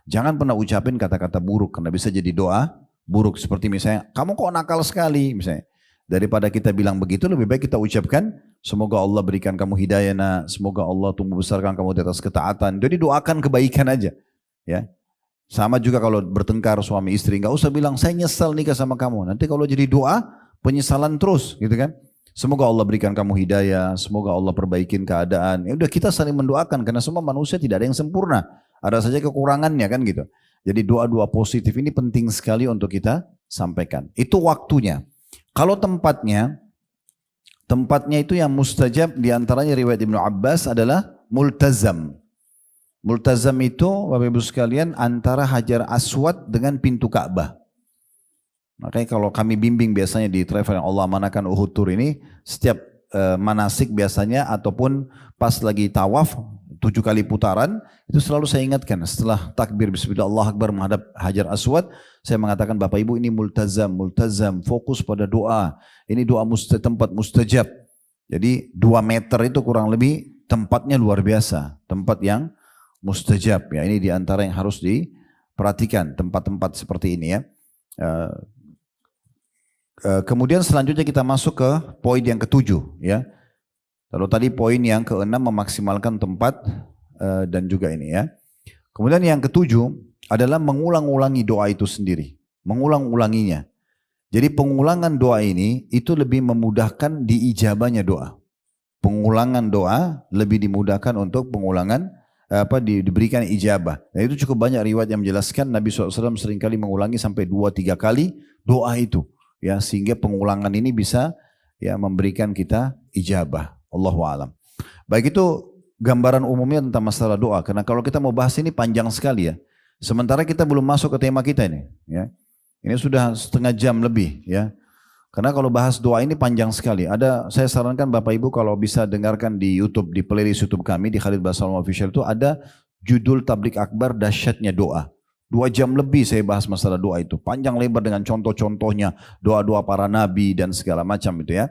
Jangan pernah ucapin kata-kata buruk, karena bisa jadi doa buruk, seperti misalnya, kamu kok nakal sekali misalnya. Daripada kita bilang begitu, lebih baik kita ucapkan, semoga Allah berikan kamu hidayah nak, semoga Allah tumbuh besarkan kamu di atas ketaatan. Jadi doakan kebaikan aja. Ya. Sama juga kalau bertengkar suami istri, nggak usah bilang saya nyesal nikah sama kamu. Nanti kalau jadi doa, penyesalan terus gitu kan. Semoga Allah berikan kamu hidayah, semoga Allah perbaikin keadaan. Ya udah, kita saling mendoakan karena semua manusia tidak ada yang sempurna. Ada saja kekurangannya kan gitu. Jadi doa-doa positif ini penting sekali untuk kita sampaikan. Itu waktunya. Kalau tempatnya itu yang mustajab, diantaranya riwayat Ibnu Abbas adalah multazam. Multazam itu Bapak Ibu sekalian antara Hajar Aswad dengan pintu Ka'bah. Makanya kalau kami bimbing biasanya di travel yang Allah amanahkan Uhud Tour ini, setiap manasik biasanya ataupun pas lagi tawaf 7 kali putaran, itu selalu saya ingatkan setelah takbir bismillah Allah Akbar menghadap Hajar Aswad, saya mengatakan Bapak Ibu ini multazam, fokus pada doa. Ini doa tempat mustajab. Jadi 2 meter itu kurang lebih tempatnya luar biasa, tempat yang mustajab. Ya, ini diantara yang harus diperhatikan tempat-tempat seperti ini ya. Kemudian selanjutnya kita masuk ke poin yang ke-7 ya. Lalu tadi poin yang ke-6 memaksimalkan tempat dan juga ini ya. Kemudian yang ke-7 adalah mengulang-ulangi doa itu sendiri. Mengulang-ulanginya. Jadi pengulangan doa ini itu lebih memudahkan diijabahnya doa. Pengulangan doa lebih dimudahkan untuk pengulangan diberikan ijabah. Dan itu cukup banyak riwayat yang menjelaskan Nabi SAW seringkali mengulangi sampai 2-3 kali doa itu. Ya, sehingga pengulangan ini bisa ya memberikan kita ijabah. Allahu a'lam. Baik, itu gambaran umumnya tentang masalah doa. Karena kalau kita mau bahas ini panjang sekali ya. Sementara kita belum masuk ke tema kita ini. Ya. Ini sudah setengah jam lebih ya. Karena kalau bahas doa ini panjang sekali. Saya sarankan Bapak Ibu kalau bisa dengarkan di YouTube, di playlist YouTube kami di Khalid Basalam Official itu ada judul Tablik Akbar Dahsyatnya Doa. 2 jam lebih saya bahas masalah doa itu. Panjang lebar dengan contoh-contohnya, doa-doa para nabi dan segala macam itu ya.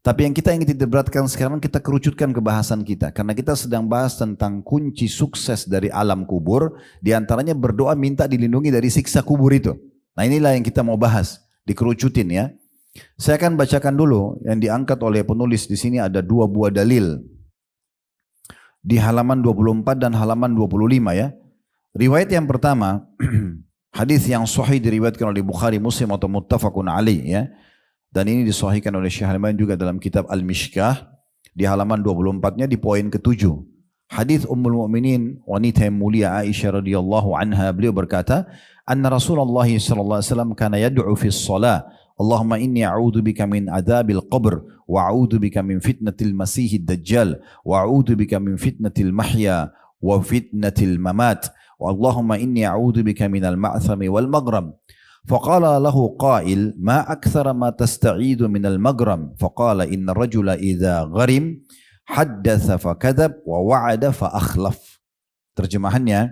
Tapi yang kita ingin beratkan sekarang, kita kerucutkan ke bahasan kita. Karena kita sedang bahas tentang kunci sukses dari alam kubur. Di antaranya berdoa minta dilindungi dari siksa kubur itu. Nah inilah yang kita mau bahas, dikerucutin ya. Saya akan bacakan dulu yang diangkat oleh penulis di sini ada 2 buah dalil. Di halaman 24 dan halaman 25 ya. Riwayat yang pertama, hadis yang sahih diriwayatkan oleh Bukhari, Muslim atau muttafaqun alaih ya. Dan ini disahihkan oleh Syekh Al-Albani juga dalam kitab Al-Mishkah di halaman 24-nya di poin ke-7. Hadis Ummul Mukminin wanita yang mulia Aisyah radhiyallahu anha, beliau berkata, "Anna Rasulullah sallallahu alaihi wasallam kana yad'u fi shalah, Allahumma inni a'udzu bika min adzabil qabr wa a'udzu bika min fitnatil masiihid dajjal wa a'udzu bika min fitnatil mahya wa fitnatil mamat. Allahumma inni a'udzu bika minal ma'thami wal maghram." فقال له قائل ما أكثر ما تستعيذ من المغرم فقال إن الرجل إذا غرم حدث فكذب ووعد فأخلف. Terjemahannya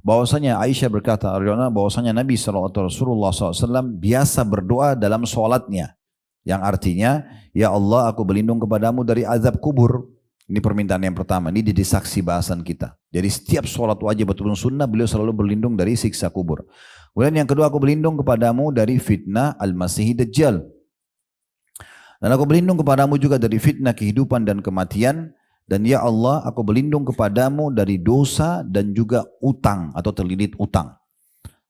bahwasanya Aisyah berkata bahwasanya Nabi Rasulullah SAW biasa berdoa dalam sholatnya, yang artinya ya Allah aku berlindung kepadamu dari azab kubur. Ini permintaan yang pertama, ini jadi saksi bahasan kita. Jadi setiap sholat wajib betul sunnah beliau selalu berlindung dari siksa kubur. Kemudian yang kedua, aku berlindung kepadamu dari fitnah Al-Masih Dajjal. Dan aku berlindung kepadamu juga dari fitnah kehidupan dan kematian. Dan ya Allah, aku berlindung kepadamu dari dosa dan juga utang atau terlilit utang.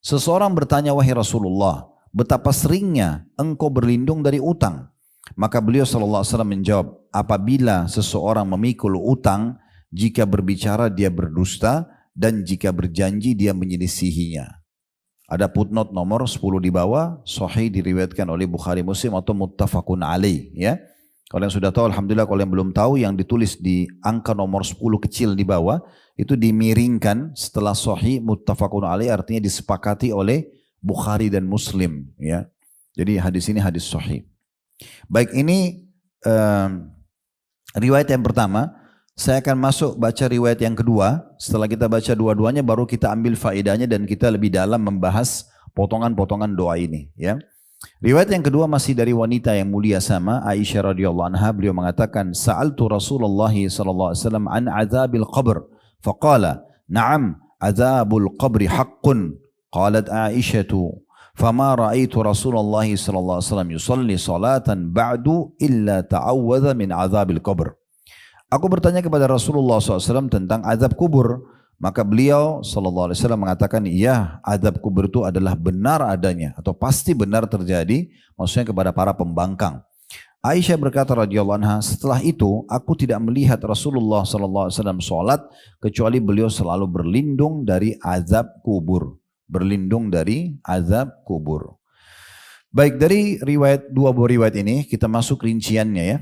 Seseorang bertanya, wahai Rasulullah, betapa seringnya engkau berlindung dari utang? Maka beliau SAW menjawab, apabila seseorang memikul utang, jika berbicara dia berdusta, dan jika berjanji dia menyelisihinya. Ada footnote nomor 10 di bawah, sahih diriwayatkan oleh Bukhari Muslim atau muttafaqun alaih ya. Kalau yang sudah tahu alhamdulillah, kalau yang belum tahu yang ditulis di angka nomor 10 kecil di bawah itu dimiringkan setelah sahih muttafaqun alaih, artinya disepakati oleh Bukhari dan Muslim ya. Jadi hadis ini hadis sahih. Baik, ini riwayat yang pertama. Saya akan masuk baca riwayat yang kedua. Setelah kita baca dua-duanya baru kita ambil faedahnya dan kita lebih dalam membahas potongan-potongan doa ini ya. Riwayat yang kedua masih dari wanita yang mulia sama Aisyah radhiyallahu anha, beliau mengatakan sa'altu Rasulullah sallallahu alaihi wasallam an adzabil qabr faqala na'am adzabul qabri haqqun. Qalat Aisyah fama ra'aitu Rasulullah sallallahu alaihi wasallam yusalli salatan ba'du illa ta'awwadha min adzabil qabr. Aku bertanya kepada Rasulullah SAW tentang azab kubur. Maka beliau SAW mengatakan, iya, azab kubur itu adalah benar adanya atau pasti benar terjadi, maksudnya kepada para pembangkang. Aisyah berkata radhiyallahu anha, setelah itu aku tidak melihat Rasulullah SAW sholat kecuali beliau selalu berlindung dari azab kubur. berlindung dari azab kubur. Baik, dari dua buah riwayat ini kita masuk rinciannya ya.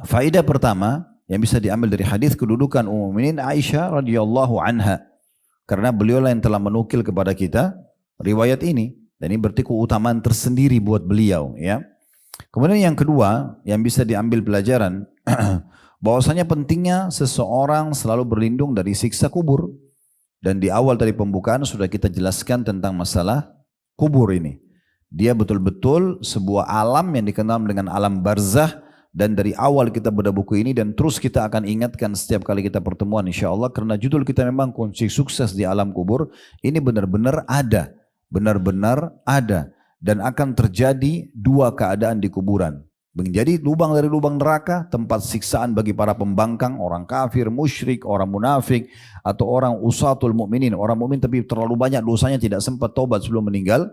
Faedah pertama yang bisa diambil dari hadis kedudukan Ummul Mukminin Aisyah radhiyallahu anha, karena beliaulah yang telah menukil kepada kita riwayat ini, dan ini berarti keutamaan tersendiri buat beliau ya. Kemudian yang kedua yang bisa diambil pelajaran bahwasanya pentingnya seseorang selalu berlindung dari siksa kubur, dan di awal dari pembukaan sudah kita jelaskan tentang masalah kubur ini. Dia betul-betul sebuah alam yang dikenal dengan alam barzah, dan dari awal kita bedah buku ini dan terus kita akan ingatkan setiap kali kita pertemuan insya Allah, karena judul kita memang kunci sukses di alam kubur. Ini benar-benar ada, dan akan terjadi dua keadaan di kuburan. Menjadi lubang dari lubang neraka, tempat siksaan bagi para pembangkang, orang kafir, musyrik, orang munafik, atau orang usatul mukminin, orang mukmin tapi terlalu banyak dosanya tidak sempat tobat sebelum meninggal.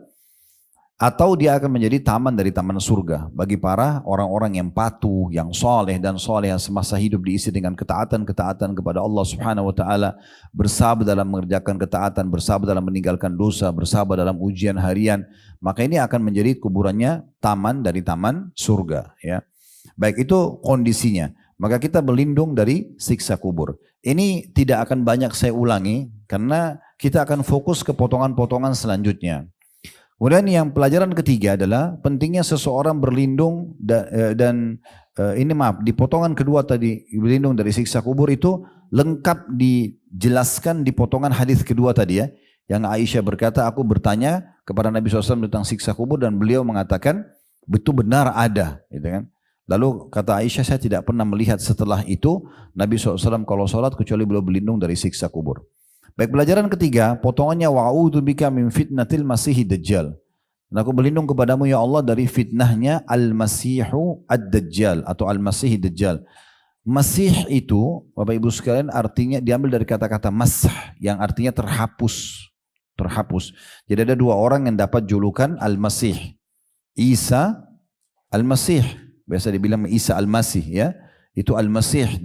Atau dia akan menjadi taman dari taman surga bagi para orang-orang yang patuh, yang soleh dan soleh, yang semasa hidup diisi dengan ketaatan-ketaatan kepada Allah Subhanahu Wa Taala, bersabar dalam mengerjakan ketaatan, bersabar dalam meninggalkan dosa, bersabar dalam ujian harian. Maka ini akan menjadi kuburannya taman dari taman surga. Ya, baik, itu kondisinya. Maka kita berlindung dari siksa kubur. Ini tidak akan banyak saya ulangi karena kita akan fokus ke potongan-potongan selanjutnya. Kemudian yang pelajaran ketiga adalah pentingnya seseorang berlindung di potongan kedua tadi, berlindung dari siksa kubur itu lengkap dijelaskan di potongan hadis kedua tadi ya. Yang Aisyah berkata, aku bertanya kepada Nabi SAW tentang siksa kubur dan beliau mengatakan betul benar ada, gitu kan. Lalu kata Aisyah, saya tidak pernah melihat setelah itu Nabi SAW kalau sholat kecuali beliau berlindung dari siksa kubur. Baik, pelajaran ketiga, potongannya wa'udzubika min fitnatil masihid dajjal. Dan aku berlindung kepadamu ya Allah dari fitnahnya al-masihu ad-dajjal atau al-masihid dajjal. Masih itu, Bapak Ibu sekalian, artinya diambil dari kata-kata masah yang artinya terhapus. Terhapus. Jadi ada dua orang yang dapat julukan al-masih. Isa al-masih. Biasa dibilang Isa al-masih ya. Itu al-masih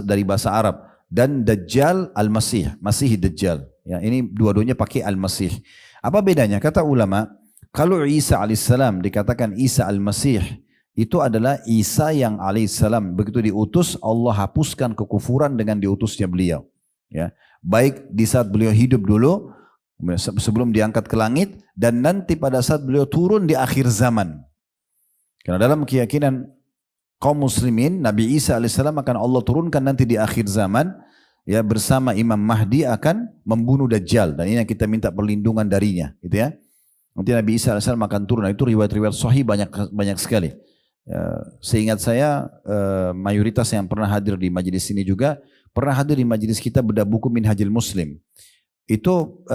dari bahasa Arab. Dan Dajjal al-Masih, Masih Dajjal. Ya, ini dua-duanya pakai al-Masih. Apa bedanya? Kata ulama, kalau Isa alaihissalam dikatakan Isa al-Masih, itu adalah Isa yang alaihissalam begitu diutus Allah hapuskan kekufuran dengan diutusnya beliau. Ya, baik di saat beliau hidup dulu sebelum diangkat ke langit dan nanti pada saat beliau turun di akhir zaman. Karena dalam keyakinan kaum muslimin, Nabi Isa alaihissalam akan Allah turunkan nanti di akhir zaman ya, bersama Imam Mahdi akan membunuh Dajjal, dan ini yang kita minta perlindungan darinya gitu ya. Nanti Nabi Isa alaihissalam akan turun. Nah, itu riwayat-riwayat sahih banyak sekali. Seingat saya mayoritas yang pernah hadir di majelis ini juga pernah hadir di majelis kita bedah buku Minhajul Muslim. Itu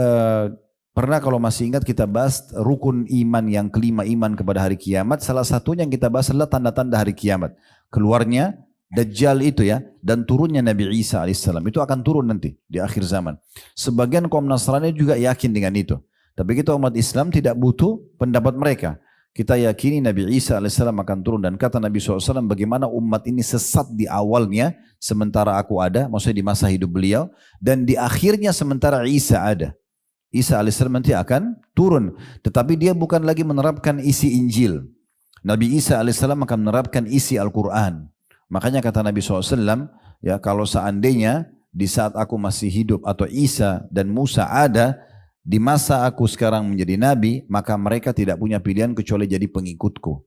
pernah, kalau masih ingat, kita bahas rukun iman yang kelima, iman kepada hari kiamat. Salah satunya yang kita bahas adalah tanda-tanda hari kiamat. Keluarnya Dajjal itu ya, dan turunnya Nabi Isa alaihissalam. Itu akan turun nanti di akhir zaman. Sebagian kaum Nasrani juga yakin dengan itu. Tapi kita umat Islam tidak butuh pendapat mereka. Kita yakini Nabi Isa alaihissalam akan turun, dan kata Nabi SAW, bagaimana umat ini sesat di awalnya sementara aku ada, maksudnya di masa hidup beliau, dan di akhirnya sementara Isa ada. Isa alaihissalam nanti akan turun, tetapi dia bukan lagi menerapkan isi Injil. Nabi Isa alaihissalam akan menerapkan isi Al-Quran. Makanya kata Nabi SAW, ya, kalau seandainya di saat aku masih hidup atau Isa dan Musa ada, di masa aku sekarang menjadi Nabi, maka mereka tidak punya pilihan kecuali jadi pengikutku.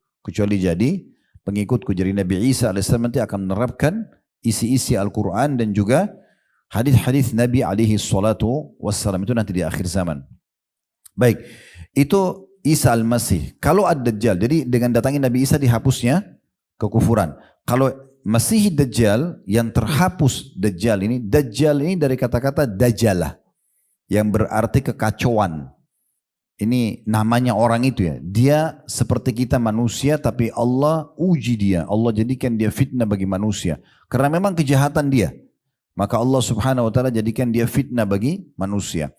Jadi Nabi Isa alaihissalam nanti akan menerapkan isi-isi Al-Quran dan juga hadis-hadis Nabi alaihi salatu wassalam, itu nanti di akhir zaman. Baik, itu Isa al-Masih. Kalau ad-Dajjal, jadi dengan datangnya Nabi Isa dihapusnya kekufuran. Kalau Masih Dajjal, yang terhapus Dajjal ini dari kata-kata Dajjalah, yang berarti kekacauan. Ini namanya orang itu ya. Dia seperti kita manusia, tapi Allah uji dia. Allah jadikan dia fitnah bagi manusia. Karena memang kejahatan dia. Maka Allah subhanahu wa ta'ala jadikan dia fitnah bagi manusia.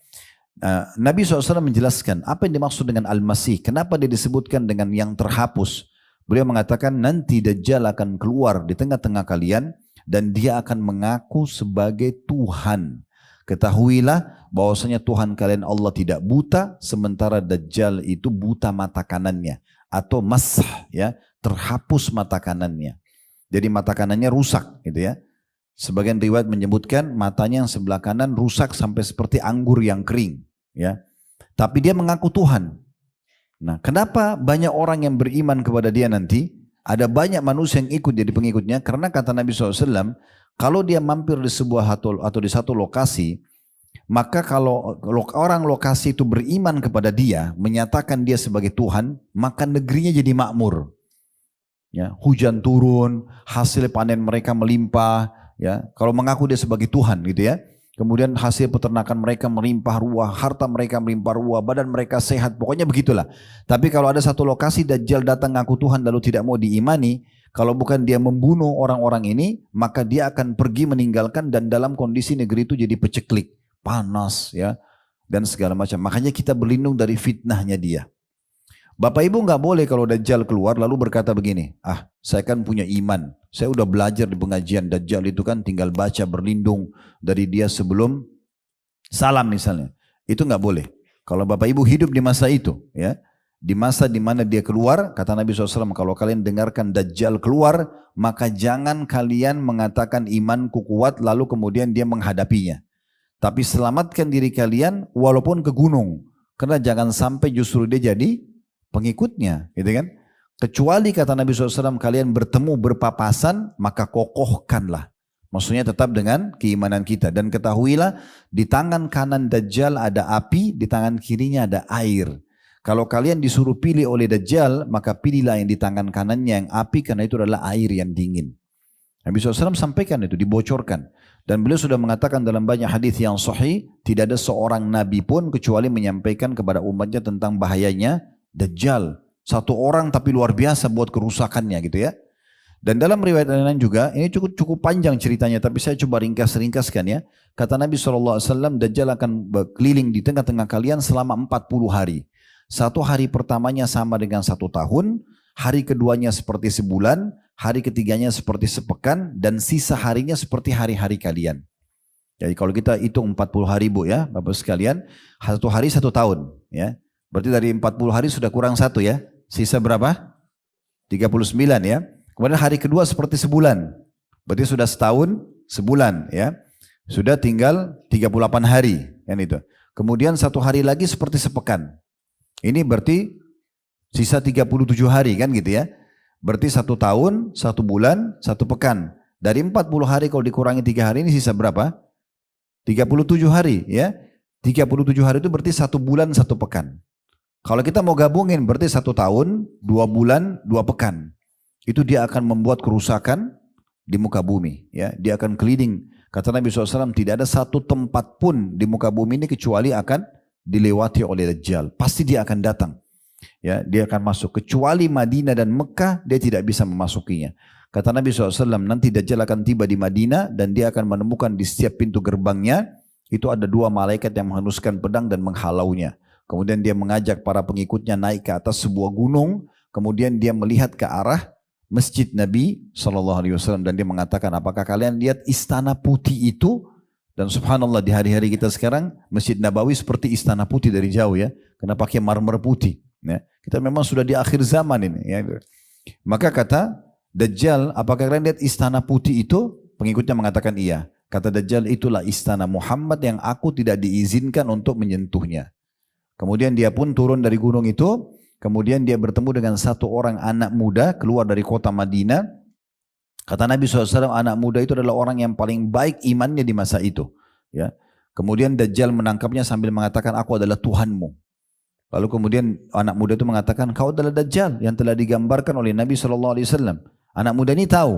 Nabi SAW menjelaskan apa yang dimaksud dengan Al-Masih. Kenapa dia disebutkan dengan yang terhapus. Beliau mengatakan nanti Dajjal akan keluar di tengah-tengah kalian dan dia akan mengaku sebagai Tuhan. Ketahuilah bahwasanya Tuhan kalian Allah tidak buta, sementara Dajjal itu buta mata kanannya. Atau masah, ya, terhapus mata kanannya. Jadi mata kanannya rusak gitu ya. Sebagian riwayat menyebutkan matanya yang sebelah kanan rusak sampai seperti anggur yang kering. Ya. Tapi dia mengaku Tuhan. Nah, kenapa banyak orang yang beriman kepada dia nanti? Ada banyak manusia yang ikut jadi pengikutnya. Karena kata Nabi SAW, kalau dia mampir di sebuah atau di satu lokasi, maka kalau orang lokasi itu beriman kepada dia, menyatakan dia sebagai Tuhan, maka negerinya jadi makmur. Ya, hujan turun, hasil panen mereka melimpah. Ya, kalau mengaku dia sebagai Tuhan gitu ya. Kemudian hasil peternakan mereka melimpah ruah, harta mereka melimpah ruah, badan mereka sehat, pokoknya begitulah. Tapi kalau ada satu lokasi Dajjal datang ngaku Tuhan lalu tidak mau diimani, kalau bukan dia membunuh orang-orang ini, maka dia akan pergi meninggalkan dan dalam kondisi negeri itu jadi peceklik, panas ya, dan segala macam. Makanya kita berlindung dari fitnahnya dia. Bapak Ibu nggak boleh kalau Dajjal keluar lalu berkata begini, saya kan punya iman, saya udah belajar di pengajian Dajjal itu kan tinggal baca berlindung dari dia sebelum salam misalnya. Itu nggak boleh. Kalau Bapak Ibu hidup di masa itu, ya, di masa di mana dia keluar, kata Nabi SAW, kalau kalian dengarkan Dajjal keluar, maka jangan kalian mengatakan imanku kuat lalu kemudian dia menghadapinya. Tapi selamatkan diri kalian walaupun ke gunung, karena jangan sampai justru dia jadi pengikutnya, gitu kan? Kecuali kata Nabi SAW kalian bertemu berpapasan, maka kokohkanlah. Maksudnya tetap dengan keimanan kita. Dan ketahuilah di tangan kanan Dajjal ada api, di tangan kirinya ada air. Kalau kalian disuruh pilih oleh Dajjal, maka pilihlah yang di tangan kanannya yang api, karena itu adalah air yang dingin. Nabi SAW sampaikan itu, dibocorkan. Dan beliau sudah mengatakan dalam banyak hadis yang sahih, tidak ada seorang Nabi pun kecuali menyampaikan kepada umatnya tentang bahayanya Dajjal. Satu orang tapi luar biasa buat kerusakannya gitu ya. Dan dalam riwayat lain juga, ini cukup panjang ceritanya, tapi saya coba ringkaskan ya. Kata Nabi SAW, Dajjal akan berkeliling di tengah-tengah kalian selama 40 hari. Satu hari pertamanya sama dengan 1 tahun, hari keduanya seperti sebulan, hari ketiganya seperti sepekan, dan sisa harinya seperti hari-hari kalian. Jadi kalau kita hitung 40 hari Bu ya, Bapak sekalian, 1 hari 1 tahun ya. Berarti dari 40 hari sudah kurang 1 ya. Sisa berapa? 39 ya. Kemudian hari kedua seperti sebulan. Berarti sudah setahun, sebulan ya. Sudah tinggal 38 hari kan itu. Kemudian 1 hari lagi seperti sepekan. Ini berarti sisa 37 hari kan gitu ya. Berarti 1 tahun, 1 bulan, 1 pekan. Dari 40 hari kalau dikurangi 3 hari ini sisa berapa? 37 hari ya. 37 hari itu berarti 1 bulan, 1 pekan. Kalau kita mau gabungin berarti 1 tahun, 2 bulan, 2 pekan. Itu dia akan membuat kerusakan di muka bumi. Ya, dia akan keliling. Kata Nabi SAW, tidak ada satu tempat pun di muka bumi ini kecuali akan dilewati oleh Dajjal. Pasti dia akan datang. Ya, dia akan masuk. Kecuali Madinah dan Mekah, dia tidak bisa memasukinya. Kata Nabi SAW, nanti Dajjal akan tiba di Madinah dan dia akan menemukan di setiap pintu gerbangnya, itu ada 2 malaikat yang menghunuskan pedang dan menghalaunya. Kemudian dia mengajak para pengikutnya naik ke atas sebuah gunung. Kemudian dia melihat ke arah masjid Nabi SAW dan dia mengatakan, apakah kalian lihat istana putih itu? Dan subhanallah di hari-hari kita sekarang Masjid Nabawi seperti istana putih dari jauh ya. Karena pakai marmer putih. Ya. Kita memang sudah di akhir zaman ini. Ya. Maka kata Dajjal, apakah kalian lihat istana putih itu? Pengikutnya mengatakan iya. Kata Dajjal, itulah istana Muhammad yang aku tidak diizinkan untuk menyentuhnya. Kemudian dia pun turun dari gunung itu, kemudian dia bertemu dengan 1 orang anak muda keluar dari kota Madinah. Kata Nabi SAW, anak muda itu adalah orang yang paling baik imannya di masa itu. Ya. Kemudian Dajjal menangkapnya sambil mengatakan, aku adalah Tuhanmu. Lalu kemudian anak muda itu mengatakan, kau adalah Dajjal yang telah digambarkan oleh Nabi SAW. Anak muda ini tahu,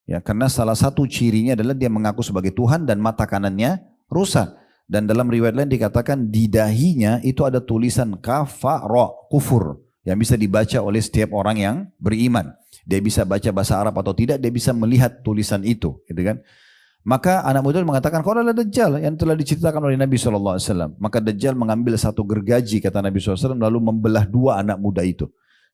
ya, karena salah satu cirinya adalah dia mengaku sebagai Tuhan dan mata kanannya rusak. Dan dalam riwayat lain dikatakan di dahinya itu ada tulisan kafara, kufur, yang bisa dibaca oleh setiap orang yang beriman. Dia bisa baca bahasa Arab atau tidak, dia bisa melihat tulisan itu, gitu kan? Maka anak muda mengatakan, kau adalah Dajjal yang telah diceritakan oleh Nabi SAW. Maka Dajjal mengambil 1 gergaji, kata Nabi SAW, lalu membelah 2 anak muda itu.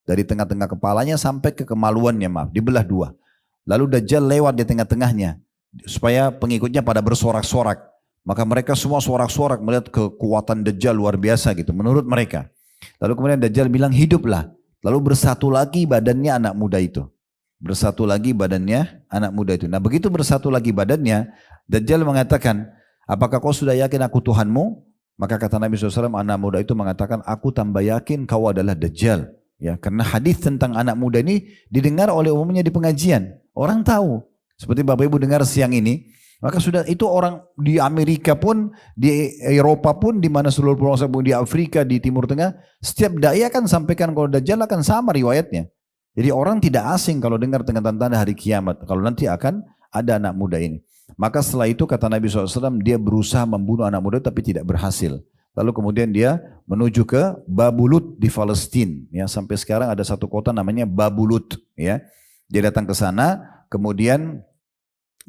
Dari tengah-tengah kepalanya sampai ke kemaluannya, dibelah 2. Lalu Dajjal lewat di tengah-tengahnya, supaya pengikutnya pada bersorak-sorak. Maka mereka semua sorak-sorak melihat kekuatan Dajjal luar biasa gitu menurut mereka. Lalu kemudian Dajjal bilang hiduplah. Lalu bersatu lagi badannya anak muda itu. Bersatu lagi badannya anak muda itu. Nah begitu bersatu lagi badannya, Dajjal mengatakan, apakah kau sudah yakin aku Tuhanmu? Maka kata Nabi SAW, anak muda itu mengatakan, aku tambah yakin kau adalah Dajjal. Ya, karena hadis tentang anak muda ini didengar oleh umumnya di pengajian. Orang tahu. Seperti Bapak Ibu dengar siang ini, maka sudah itu orang di Amerika pun, di Eropa pun, di mana seluruh bangsa pun, di Afrika, di Timur Tengah, setiap dai akan sampaikan kalau Dajjal akan sama riwayatnya. Jadi orang tidak asing kalau dengar tentang tanda hari kiamat, kalau nanti akan ada anak muda ini. Maka setelah itu kata Nabi SAW, dia berusaha membunuh anak muda tapi tidak berhasil. Lalu kemudian dia menuju ke Babulut di Palestina. Ya, sampai sekarang ada satu kota namanya Babulut. Ya, dia datang ke sana, kemudian